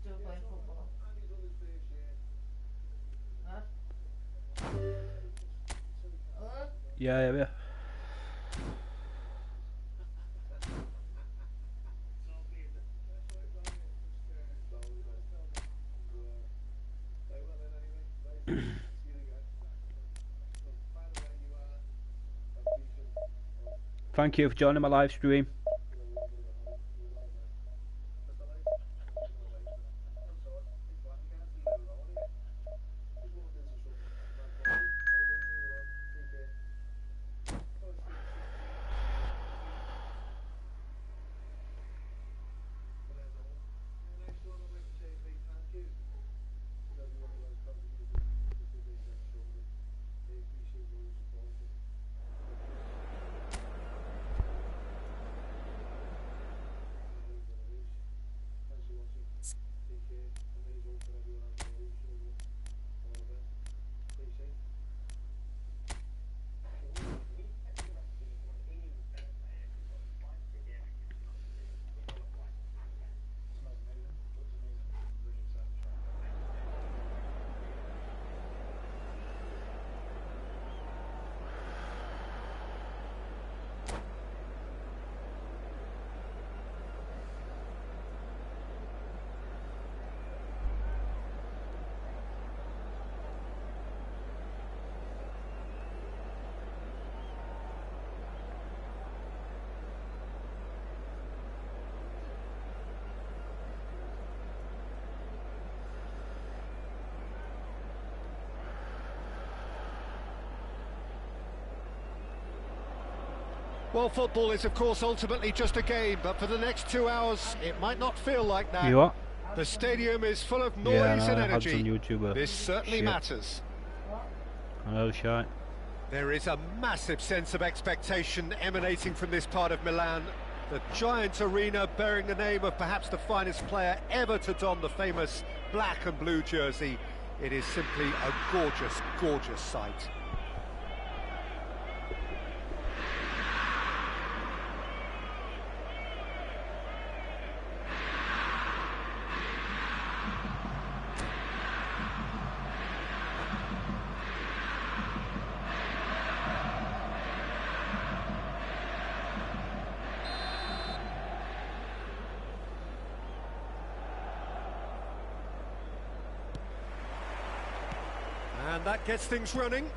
Speaker 5: Still playing football. Huh? Huh?
Speaker 4: Yeah, yeah. Thank you for joining my live stream.
Speaker 1: Well, football is, of course, ultimately just a game, but for the next 2 hours, it might not feel like that.
Speaker 4: You what?
Speaker 1: The stadium is full of noise
Speaker 4: Yeah,
Speaker 1: and
Speaker 4: I had
Speaker 1: energy.
Speaker 4: some YouTuber
Speaker 1: This certainly
Speaker 4: shit.
Speaker 1: matters.
Speaker 4: I know, shite.
Speaker 1: There is a massive sense of expectation emanating from this part of Milan. The giant arena bearing the name of perhaps the finest player ever to don the famous black and blue jersey. It is simply a gorgeous, gorgeous sight. And that gets things running.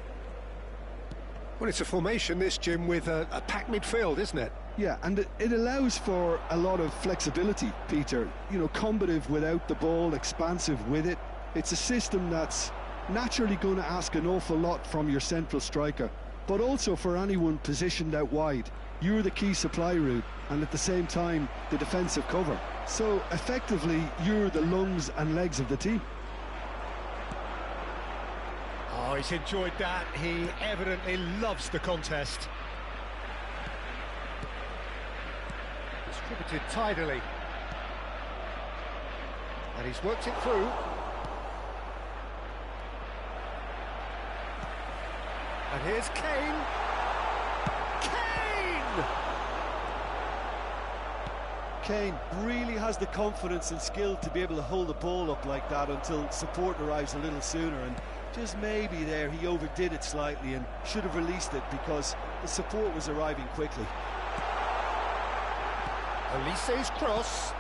Speaker 1: Well, it's a formation, this, Jim, with a packed midfield, isn't it?
Speaker 2: Yeah, and it allows for a lot of flexibility, Peter. You know, combative without the ball, expansive with it. It's a system that's naturally going to ask an awful lot from your central striker, but also for anyone positioned out wide. You're the key supply route, and at the same time, the defensive cover. So, effectively, you're the lungs and legs of the team.
Speaker 1: Oh, he's enjoyed that. He evidently loves the contest. Distributed tidily. And he's worked it through. And here's Kane. Kane!
Speaker 2: Kane really has the confidence and skill to be able to hold the ball up like that until support arrives a little sooner, and just maybe there he overdid it slightly and should have released it because the support was arriving quickly.
Speaker 1: Olise's cross.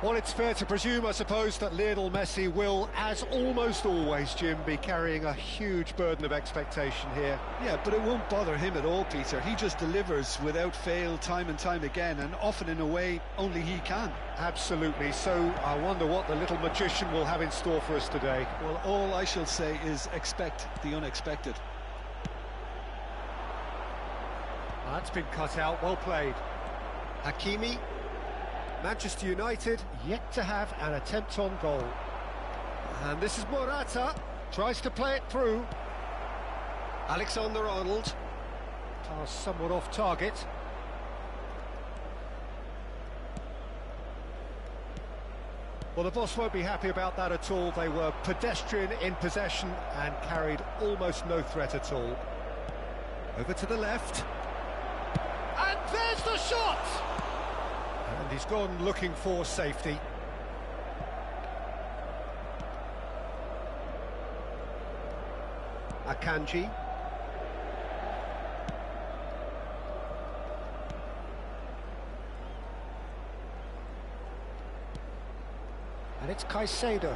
Speaker 1: Well, it's fair to presume, I suppose, that Lionel Messi will, as almost always, Jim, be carrying a huge burden of expectation here.
Speaker 2: Yeah, but it won't bother him at all, Peter. He just delivers without fail time and time again, and often in a way only he can.
Speaker 1: Absolutely. So I wonder what the little magician will have in store for us today.
Speaker 2: Well, all I shall say is expect the unexpected.
Speaker 1: That's been cut out, well played. Hakimi. Manchester United yet to have an attempt on goal. And this is Morata, tries to play it through. Alexander-Arnold. Pass somewhat off target. Well, the boss won't be happy about that at all. They were pedestrian in possession and carried almost no threat at all. Over to the left. And there's the shot! And he's gone looking for safety. Akanji. And it's Caicedo.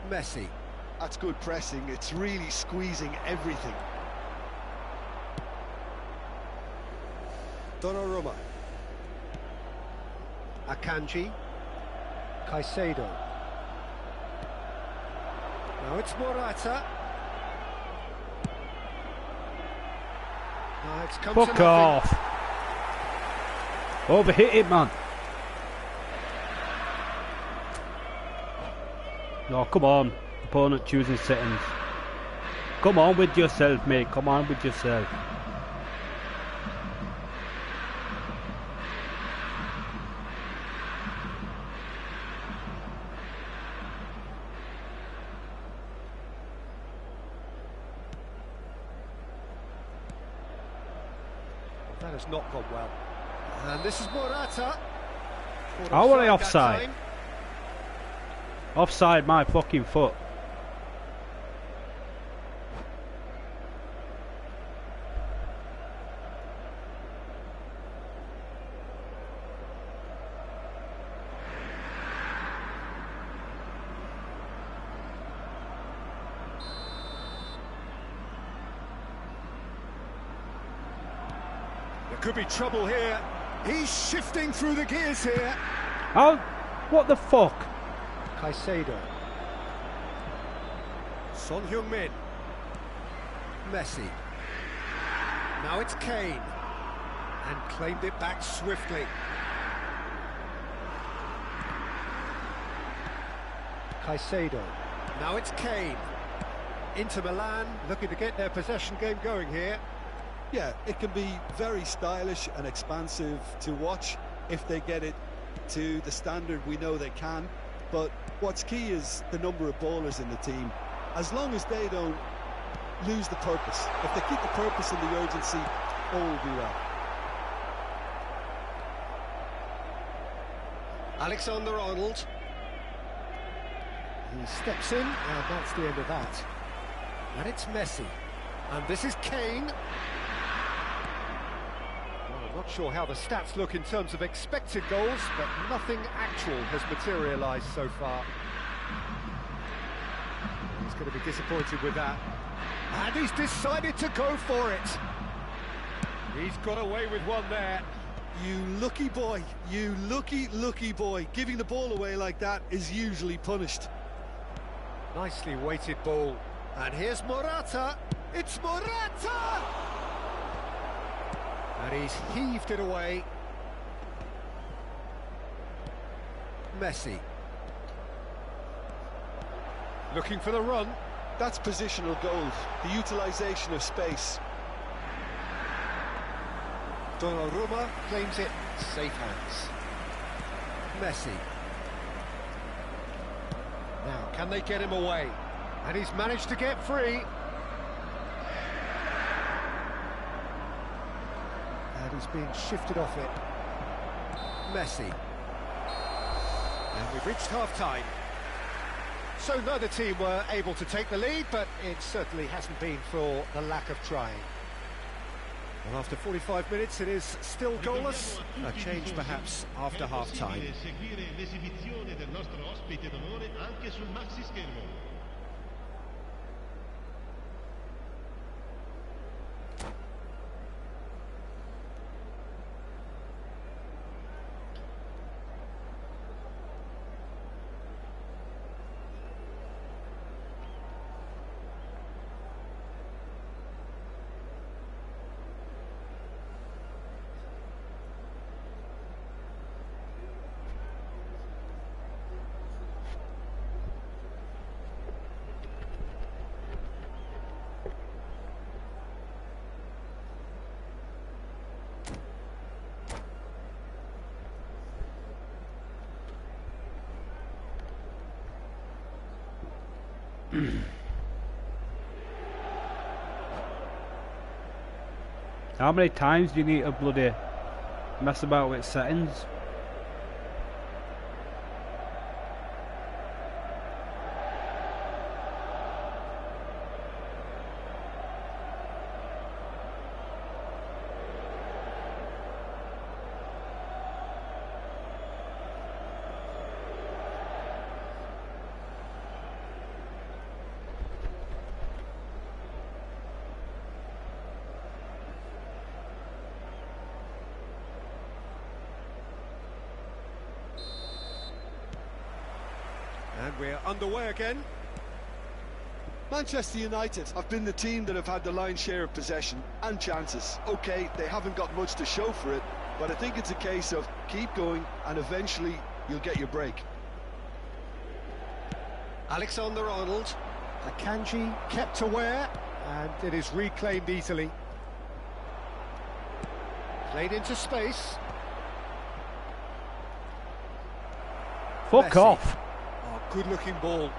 Speaker 1: Messi.
Speaker 2: That's good pressing. It's really squeezing everything.
Speaker 1: Donnarumma. Akanji. Caicedo. Now it's Morata. Now it's come to
Speaker 4: Fuck
Speaker 1: nothing.
Speaker 4: off. Overhit it, man. No, come on. Opponent choosing settings. Come on with yourself, mate. Come on with yourself.
Speaker 1: That has not gone well. And this is Morata.
Speaker 4: How were they
Speaker 1: that
Speaker 4: offside?
Speaker 1: time.
Speaker 4: Offside my fucking foot.
Speaker 1: There could be trouble here. He's shifting through the gears here.
Speaker 4: How? What the fuck?
Speaker 1: Caicedo. Son Heung-min. Messi. Now it's Kane. And claimed it back swiftly. Caicedo. Now it's Kane. Inter Milan looking to get their possession game going here.
Speaker 2: Yeah, it can be very stylish and expansive to watch if they get it to the standard we know they can. But what's key is the number of ballers in the team. As long as they don't lose the purpose, if they keep the purpose and the urgency, all will be well.
Speaker 1: Alexander-Arnold. He steps in, and that's the end of that. And it's Messi. And this is Kane. Well, I'm not sure how the stats look in terms of expected goals, but nothing actual has materialised so far. He's going to be disappointed with that. And he's decided to go for it. He's got away with one there.
Speaker 2: You lucky boy, you lucky boy. Giving the ball away like that is usually punished.
Speaker 1: Nicely weighted ball. And here's Morata. It's Morata! And he's heaved it away. Messi. Looking for the run.
Speaker 2: That's positional gold, the utilisation of space.
Speaker 1: Donnarumma claims it, safe hands. Messi. Now, can they get him away? And he's managed to get free. And he's being shifted off it. Messi. And we've reached half-time. So neither team were able to take the lead, but it certainly hasn't been for the lack of trying. Well, after 45 minutes, it is still goalless. A change, perhaps, after half-time.
Speaker 4: How many times do you need to bloody mess about with settings?
Speaker 1: And we're underway again.
Speaker 2: Manchester United have been the team that have had the lion's share of possession and chances. OK, they haven't got much to show for it, but I think it's a case of keep going and eventually you'll get your break.
Speaker 1: Alexander-Arnold. Akanji kept aware, and it is reclaimed easily. Played into space.
Speaker 4: Fuck
Speaker 1: Messi.
Speaker 4: off.
Speaker 1: Oh, good-looking ball.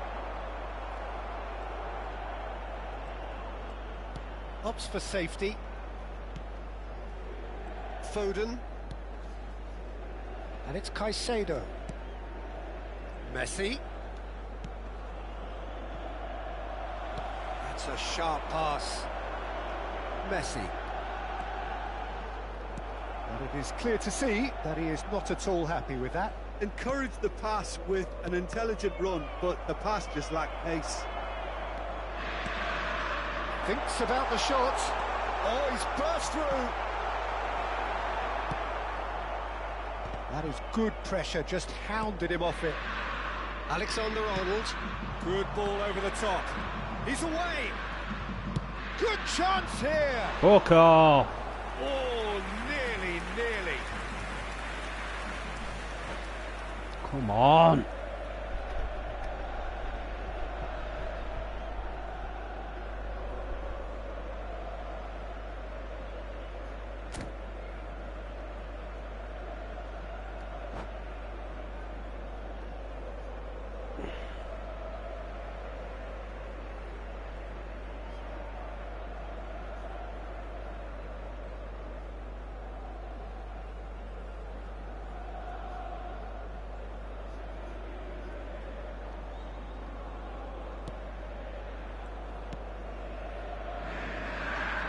Speaker 1: Ups for safety. Foden. And it's Caicedo. Messi. That's a sharp pass. Messi. And it is clear to see that he is not at all happy with that.
Speaker 2: Encourage the pass with an intelligent run, but the pass just lacked pace.
Speaker 1: Thinks about the shot. Oh, he's burst through. That is good pressure, just hounded him off it. Alexander-Arnold. Good ball over the top. He's away. Good chance here.
Speaker 4: Okay.
Speaker 1: Oh, nearly.
Speaker 4: Come on.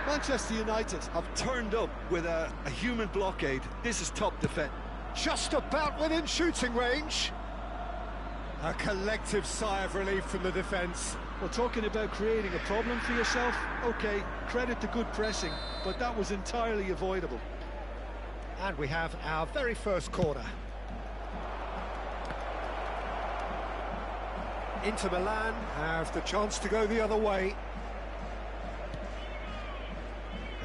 Speaker 2: Manchester United have turned up with a human blockade. This is top defence.
Speaker 1: Just about within shooting range. A collective sigh of relief from the defence.
Speaker 2: Well, talking about creating a problem for yourself, okay, credit to good pressing, but that was entirely avoidable.
Speaker 1: And we have our very first corner. Inter Milan have the chance to go the other way.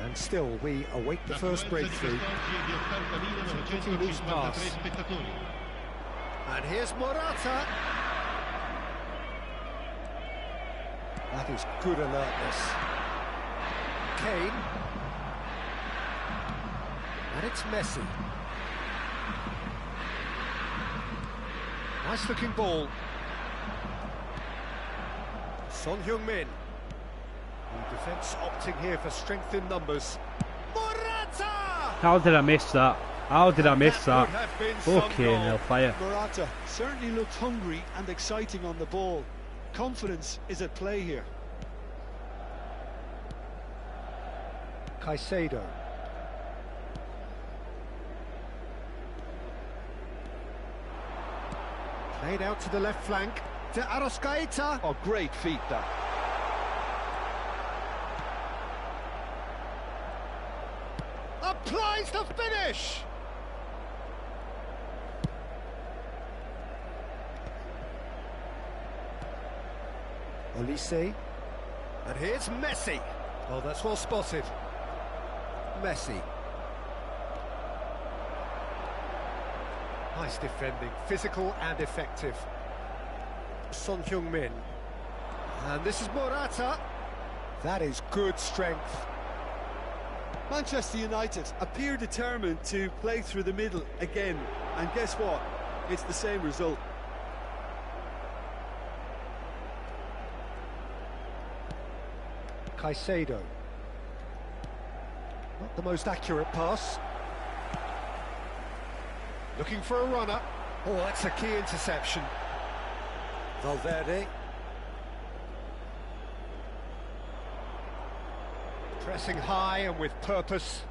Speaker 1: And still, we await the first breakthrough. It's a pretty loose pass. And here's Morata. That is good alertness. Kane. And it's Messi. Nice looking ball. Son Heung-min. The defence opting here for strength in numbers. Morata!
Speaker 4: How did I miss that? How did I miss that?
Speaker 1: Would have been some
Speaker 4: Okay,
Speaker 1: goal.
Speaker 4: now fire.
Speaker 2: Morata certainly looked hungry and exciting on the ball. Confidence is at play here.
Speaker 1: Caicedo. Played out to the left flank. To Arrascaeta.
Speaker 2: Oh, great feat that.
Speaker 1: Applies the finish! Olise. And here's Messi. Oh, that's well spotted. Messi. Nice defending, physical and effective. Son Heung-min. And this is Morata. That is good strength.
Speaker 2: Manchester United appear determined to play through the middle again, and guess what? It's the same result.
Speaker 1: Caicedo. Not the most accurate pass. Looking for a runner. Oh, that's a key interception. Valverde. Pressing high and with purpose.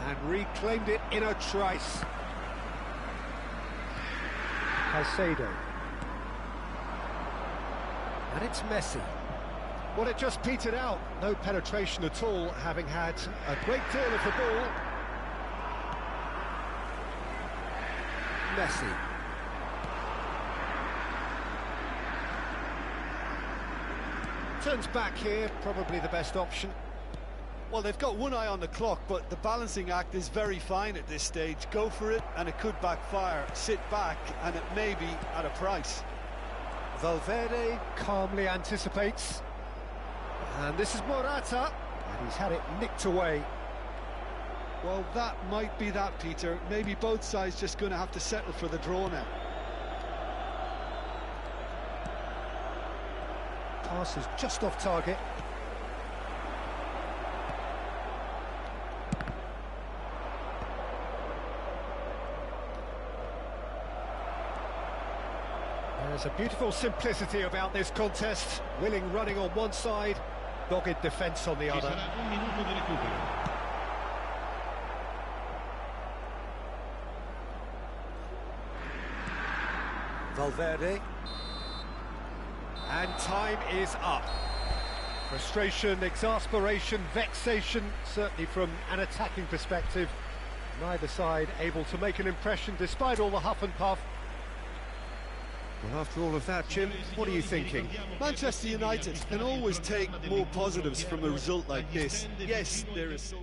Speaker 1: And reclaimed it in a trice. Caicedo. And it's Messi. Well, it just petered out. No penetration at all, having had a great deal of the ball. Messi. Turns back here, probably the best option.
Speaker 2: Well, they've got one eye on the clock, but the balancing act is very fine at this stage. Go for it, and it could backfire. Sit back, and it may be at a price.
Speaker 1: Valverde calmly anticipates. And this is Morata. And he's had it nicked away.
Speaker 2: Well, that might be that, Peter. Maybe both sides just going to have to settle for the draw now.
Speaker 1: Pass is just off target. There's a beautiful simplicity about this contest. Willing running on one side, dogged defence on the other. Valverde. And time is up. Frustration, exasperation, vexation, certainly from an attacking perspective. Neither side able to make an impression despite all the huff and puff. Well, after all of that, Jim, what are you thinking?
Speaker 2: Manchester United can always take more positives from a result like this. Yes, there is some...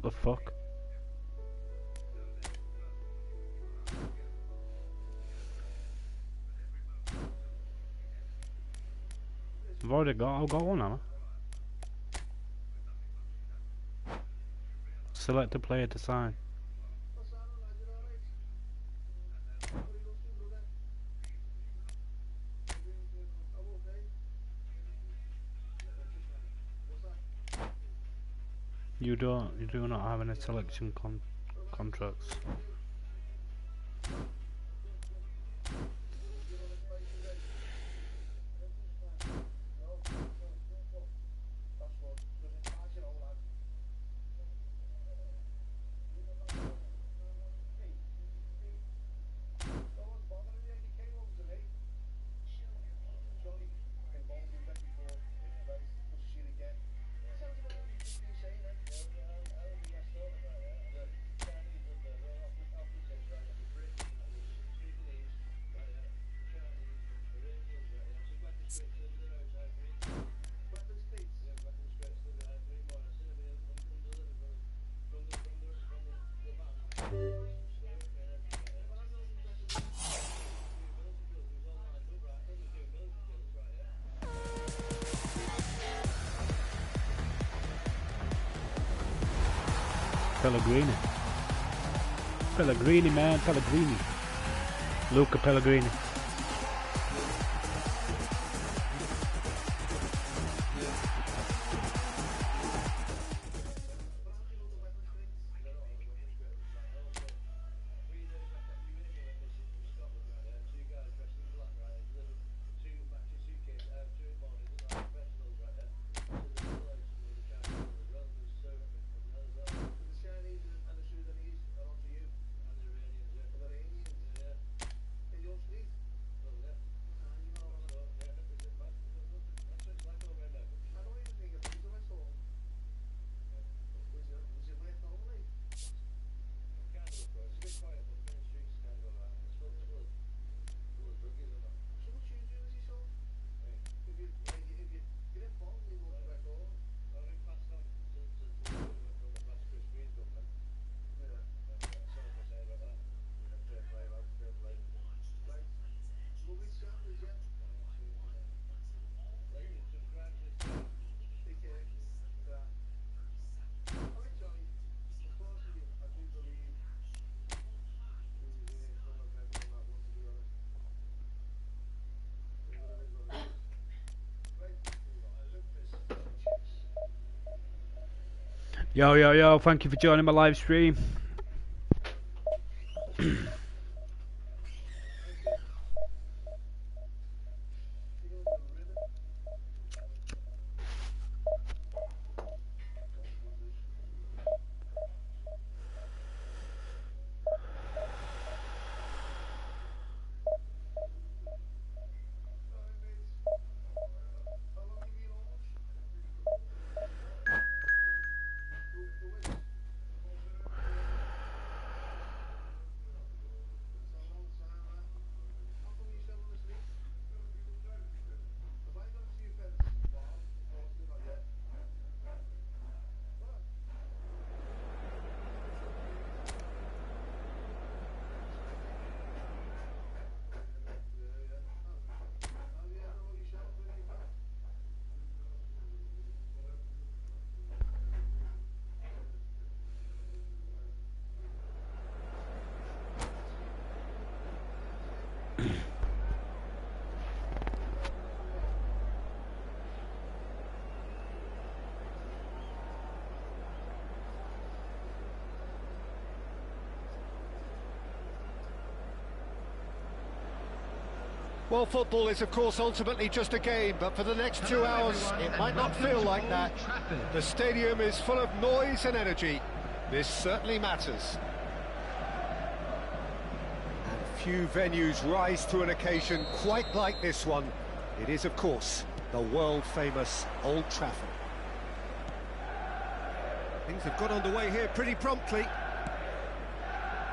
Speaker 4: What the fuck? I've already got one, haven't I? Select a player to sign. You do not have any selection contracts. Pellegrini, man, Pellegrini. Luca Pellegrini. Yo, thank you for joining my live stream.
Speaker 1: Well, football is, of course, ultimately just a game, but for the next 2 hours, it might not feel like that. The stadium is full of noise and energy. This certainly matters. And few venues rise to an occasion quite like this one. It is, of course, the world-famous Old Trafford. Things have got underway here pretty promptly.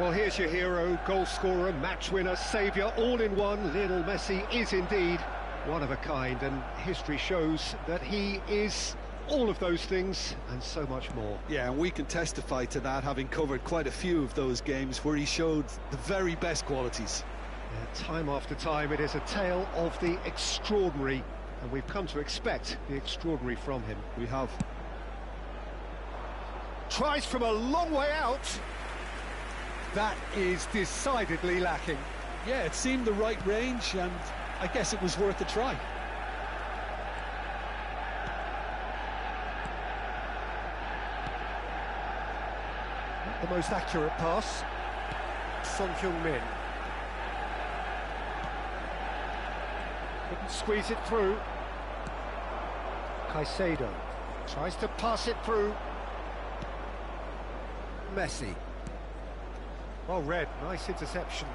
Speaker 1: Well, here's your hero, goal scorer, match winner, saviour, all in one. Lionel Messi is indeed one of a kind, and history shows that he is all of those things and so much more.
Speaker 2: Yeah, and we can testify to that, having covered quite a few of those games where he showed the very best qualities.
Speaker 1: Yeah, time after time, it is a tale of the extraordinary, and we've come to expect the extraordinary from him.
Speaker 2: We have.
Speaker 1: Tries from a long way out. That is decidedly lacking.
Speaker 2: Yeah, it seemed the right range, and I guess it was worth a try.
Speaker 1: Not the most accurate pass. Son Heung-min. Couldn't squeeze it through. Caicedo tries to pass it through. Messi. Well read, nice interception.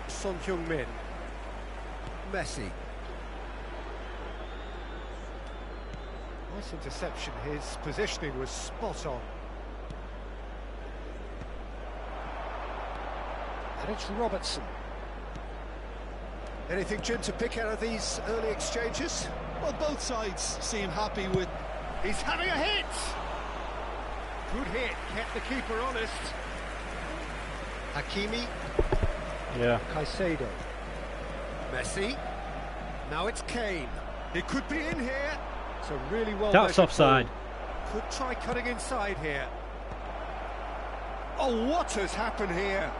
Speaker 1: Son Heung-min. Messi. Nice interception, his positioning was spot on. And it's Robertson. Anything, Jim, to pick out of these early exchanges?
Speaker 2: Well, both sides seem happy with...
Speaker 1: He's having a hit! Good hit, kept the keeper honest. Hakimi.
Speaker 4: Yeah.
Speaker 1: Caicedo. Messi. Now it's Kane. It could be in here. It's a really well.
Speaker 4: That's offside.
Speaker 1: Could try cutting inside here. Oh, what has happened here?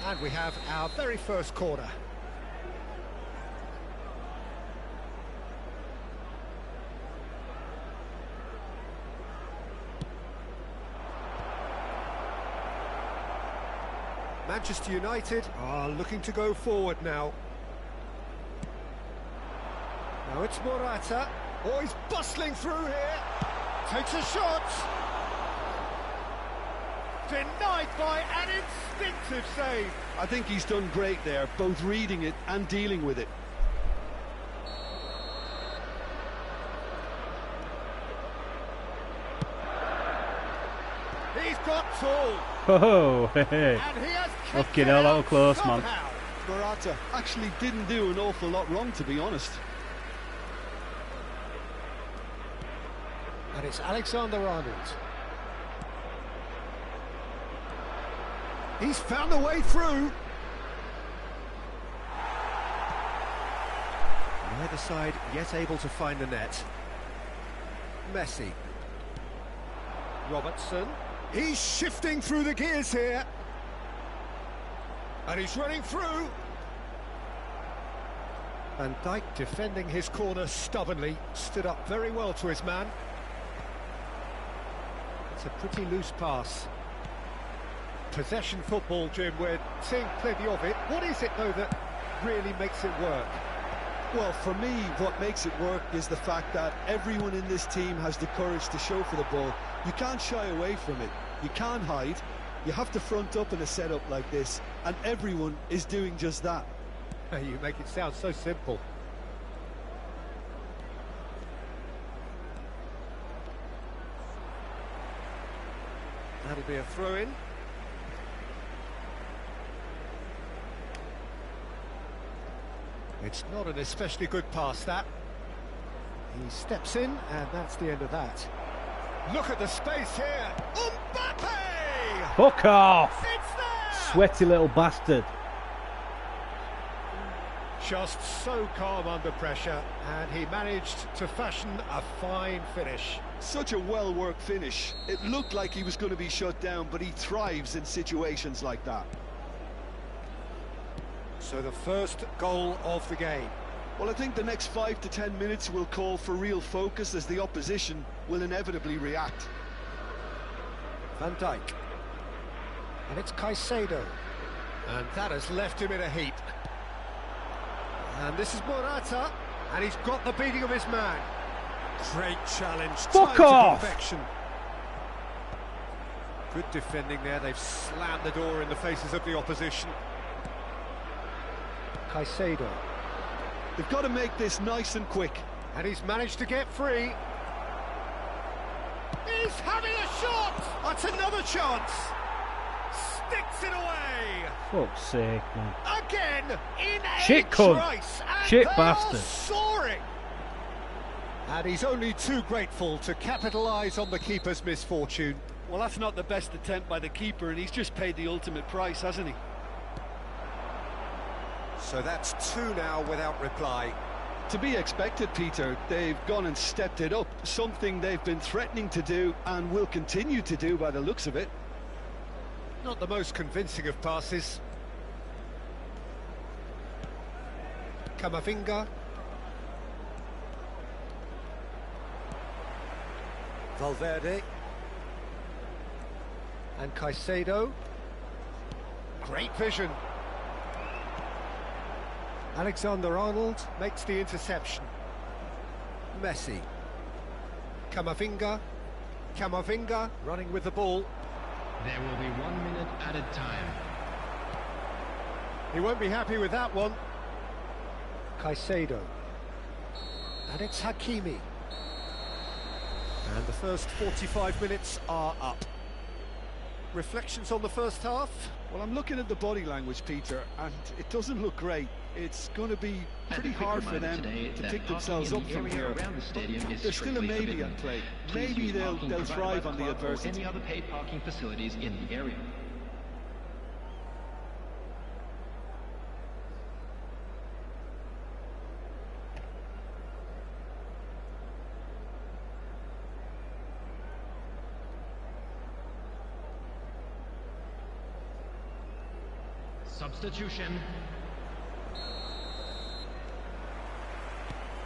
Speaker 1: And we have our very first corner. Manchester United are looking to go forward now. Now it's Morata. Oh, he's bustling through here. Takes a shot. Denied by an instinctive save.
Speaker 2: I think he's done great there, both reading it and dealing with it.
Speaker 1: He's got tall.
Speaker 4: Oh, hey.
Speaker 1: And he has
Speaker 4: Fucking hell, that was close, man.
Speaker 2: Morata actually didn't do an awful lot wrong, to be honest.
Speaker 1: And it's Alexander-Arnold. He's found a way through. Neither side yet able to find the net. Messi. Robertson. He's shifting through the gears here. And he's running through. Van Dijk defending his corner stubbornly. Stood up very well to his man. It's a pretty loose pass. Possession football, Jim, we're seeing plenty of it. What is it, though, that really makes it work?
Speaker 2: Well, for me, what makes it work is the fact that everyone in this team has the courage to show for the ball. You can't shy away from it. You can't hide. You have to front up in a setup like this, and everyone is doing just that.
Speaker 1: You make it sound so simple. That'll be a throw-in. It's not an especially good pass, that. He steps in, and that's the end of that. Look at the space here. Mbappe!
Speaker 4: Fuck off!
Speaker 1: It's there!
Speaker 4: Sweaty little bastard.
Speaker 1: Just so calm under pressure, and he managed to fashion a fine finish.
Speaker 2: Such a well-worked finish. It looked like he was going to be shut down, but he thrives in situations like that.
Speaker 1: So the first goal of the game.
Speaker 2: Well, I think the next 5 to 10 minutes will call for real focus, as the opposition will inevitably react.
Speaker 1: Van Dijk. And it's Caicedo. And that has left him in a heap. And this is Morata. And he's got the beating of his man. Great challenge.
Speaker 4: Fuck off!
Speaker 1: Perfection. Good defending there. They've slammed the door in the faces of the opposition. Caicedo.
Speaker 2: They've got to make this nice and quick.
Speaker 1: And he's managed to get free. He's having a shot! That's another chance. Sticks it away.
Speaker 4: Fuck's sake, man.
Speaker 1: Again, in
Speaker 4: Shit
Speaker 1: a
Speaker 4: cunt.
Speaker 1: trice. And
Speaker 4: Shit
Speaker 1: they
Speaker 4: bastard.
Speaker 1: are soaring. And he's only too grateful to capitalise on the keeper's misfortune.
Speaker 2: Well, that's not the best attempt by the keeper, and he's just paid the ultimate price, hasn't he?
Speaker 1: So that's two now without reply.
Speaker 2: To be expected, Peter. They've gone and stepped it up, something they've been threatening to do and will continue to do by the looks of it.
Speaker 1: Not the most convincing of passes. Camavinga. Valverde. And Caicedo. Great vision. Alexander-Arnold makes the interception. Messi. Camavinga. Camavinga running with the ball.
Speaker 3: There will be 1 minute added time.
Speaker 1: He won't be happy with that one. Caicedo. And it's Hakimi. And the first 45 minutes are up. Reflections on the first half?
Speaker 2: Well, I'm looking at the body language, Peter, and it doesn't look great. It's going to be pretty hard for them to pick themselves up from here. There's still a maybe at play. Maybe they'll thrive on the adversity.
Speaker 3: Any other paid parking facilities in the area. Substitution.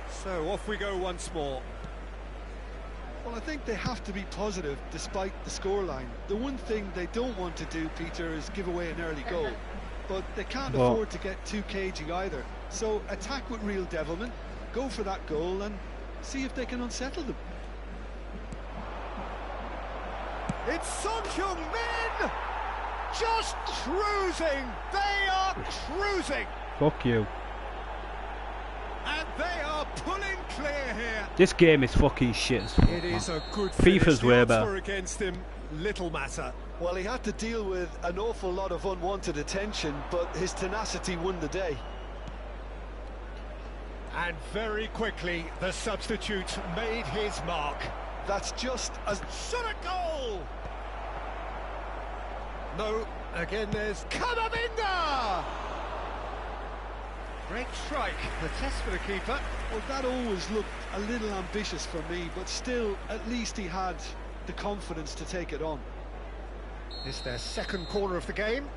Speaker 1: So off we go once more.
Speaker 2: Well, I think they have to be positive despite the scoreline. The one thing they don't want to do, Peter, is give away an early goal. But they can't afford to get too cagey either. So attack with real devilment, go for that goal and see if they can unsettle them.
Speaker 1: It's Son Heung-min! Just cruising! They are cruising!
Speaker 4: Fuck you.
Speaker 1: And they are pulling clear here.
Speaker 4: This game is fucking shit as fuck,
Speaker 1: It is
Speaker 4: man.
Speaker 1: a good
Speaker 4: FIFA's
Speaker 1: finish.
Speaker 4: way
Speaker 1: The odds
Speaker 4: better.
Speaker 1: were against him, little matter.
Speaker 2: Well, he had to deal with an awful lot of unwanted attention, but his tenacity won the day.
Speaker 1: And very quickly, the substitute made his mark.
Speaker 2: That's just as...
Speaker 1: Shot a goal! No, again there's Camavinga! Great strike, the test for the keeper.
Speaker 2: Well, that always looked a little ambitious for me, but still, at least he had the confidence to take it on.
Speaker 1: It's their second corner of the game.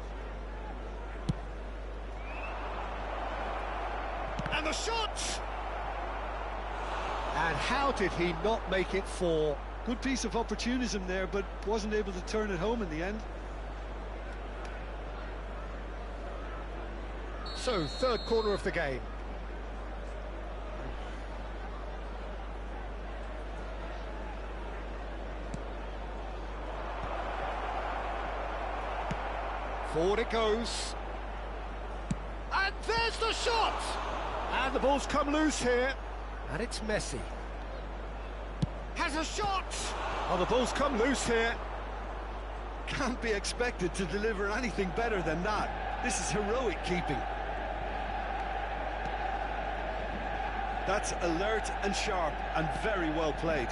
Speaker 1: And the shot! And how did he not make it four?
Speaker 2: Good piece of opportunism there, but wasn't able to turn it home in the end.
Speaker 1: So, third corner of the game. Forward it goes. And there's the shot! And the ball's come loose here. And it's Messi. Has a shot! Oh, the ball's come loose here.
Speaker 2: Can't be expected to deliver anything better than that. This is heroic keeping. That's alert and sharp and very well played.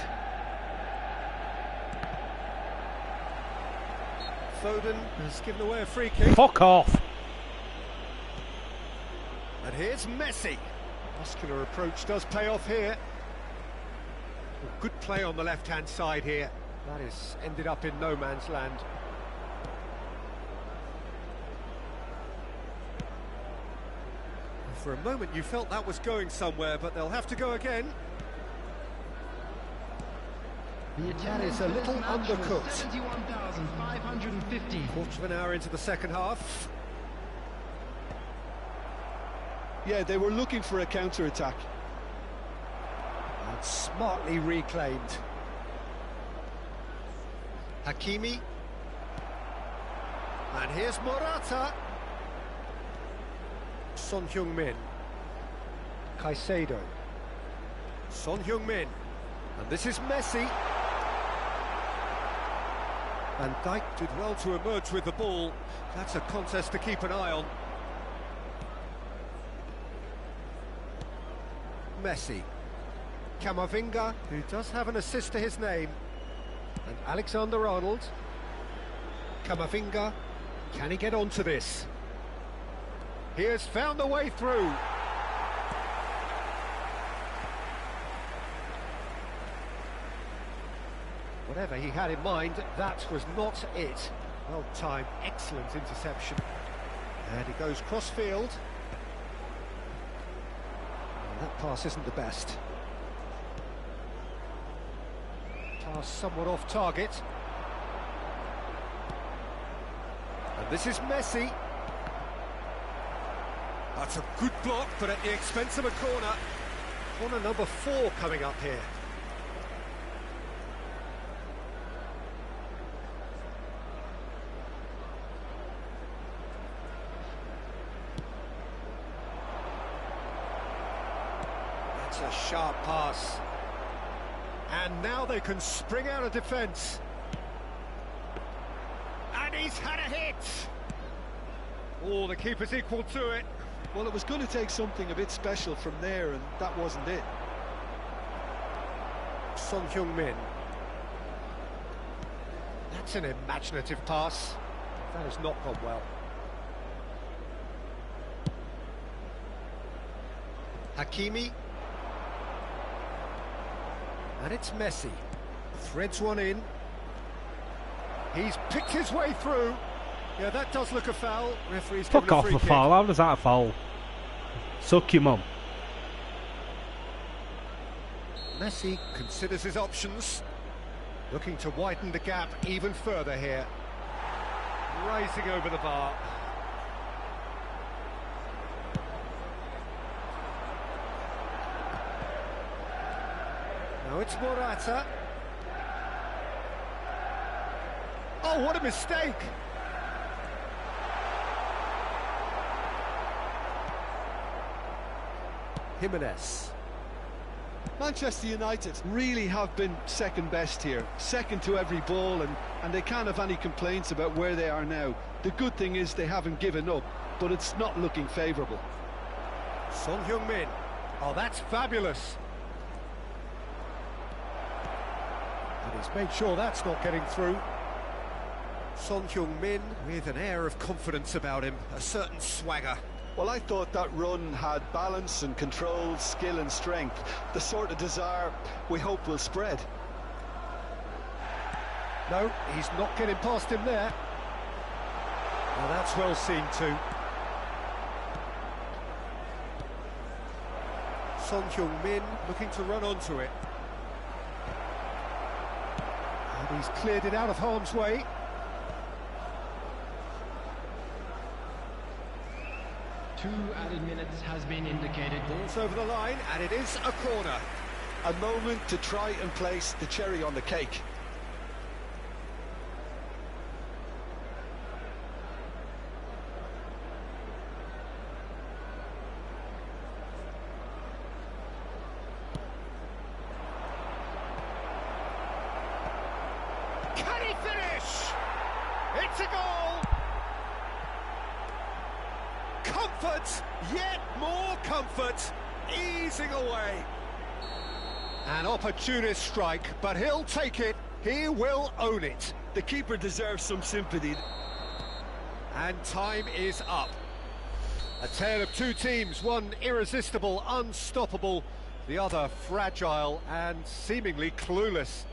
Speaker 1: Foden has given away a free kick.
Speaker 4: Fuck off.
Speaker 1: And here's Messi. Muscular approach does pay off here. Good play on the left-hand side here. That is ended up in no man's land. For a moment you felt that was going somewhere, but they'll have to go again.
Speaker 3: The
Speaker 1: That is a little undercooked.
Speaker 3: 71,550.
Speaker 1: Quarter of an hour into the second half.
Speaker 2: Yeah, they were looking for a counter-attack.
Speaker 1: And smartly reclaimed. Hakimi. And here's Morata. Son Heung-min. Caicedo. Son Heung-min. And this is Messi. Van Dijk did well to emerge with the ball. That's a contest to keep an eye on. Messi. Camavinga, who does have an assist to his name. And Alexander-Arnold. Camavinga. Can he get onto this? He has found the way through. Whatever he had in mind, that was not it. Well timed, excellent interception. And he goes cross-field. Well, that pass isn't the best. Pass somewhat off target. And this is Messi. That's a good block, but at the expense of a corner. Corner number 4 coming up here. That's a sharp pass. And now they can spring out of defence. And he's had a hit. Oh, the keeper's equal to it.
Speaker 2: Well, it was going to take something a bit special from there, and that wasn't it.
Speaker 1: Son Heung-min. That's an imaginative pass. That has not gone well. Hakimi. And it's Messi. Threads one in. He's picked his way through. Yeah, that does look a foul. Referee's given
Speaker 4: Fuck
Speaker 1: a
Speaker 4: off
Speaker 1: free
Speaker 4: the
Speaker 1: kick.
Speaker 4: foul, how does that a foul? Suck your mum.
Speaker 1: Messi considers his options. Looking to widen the gap even further here. Rising over the bar. Now it's Morata. Oh, what a mistake! Jimenez.
Speaker 2: Manchester United really have been second best here, second to every ball, and they can't have any complaints about where they are now. The good thing is they haven't given up, but it's not looking favourable.
Speaker 1: Son Heung-min. Oh, that's fabulous. And he's made sure that's not getting through. Son Heung-min with an air of confidence about him, a certain swagger.
Speaker 2: Well, I thought that run had balance and control, skill and strength, the sort of desire we hope will spread.
Speaker 1: No, he's not getting past him there. Well, that's well seen too. Son Heung-min looking to run onto it. And he's cleared it out of harm's way.
Speaker 3: 2 added minutes has been indicated.
Speaker 1: Ball's over the line, and it is a corner.
Speaker 2: A moment to try and place the cherry on the cake.
Speaker 1: Can he finish? It's a goal! Comfort, yet more comfort, easing away. An opportunist strike, but he'll take it, he will own it.
Speaker 2: The keeper deserves some sympathy.
Speaker 1: And time is up. A tale of two teams, one irresistible, unstoppable, the other fragile and seemingly clueless.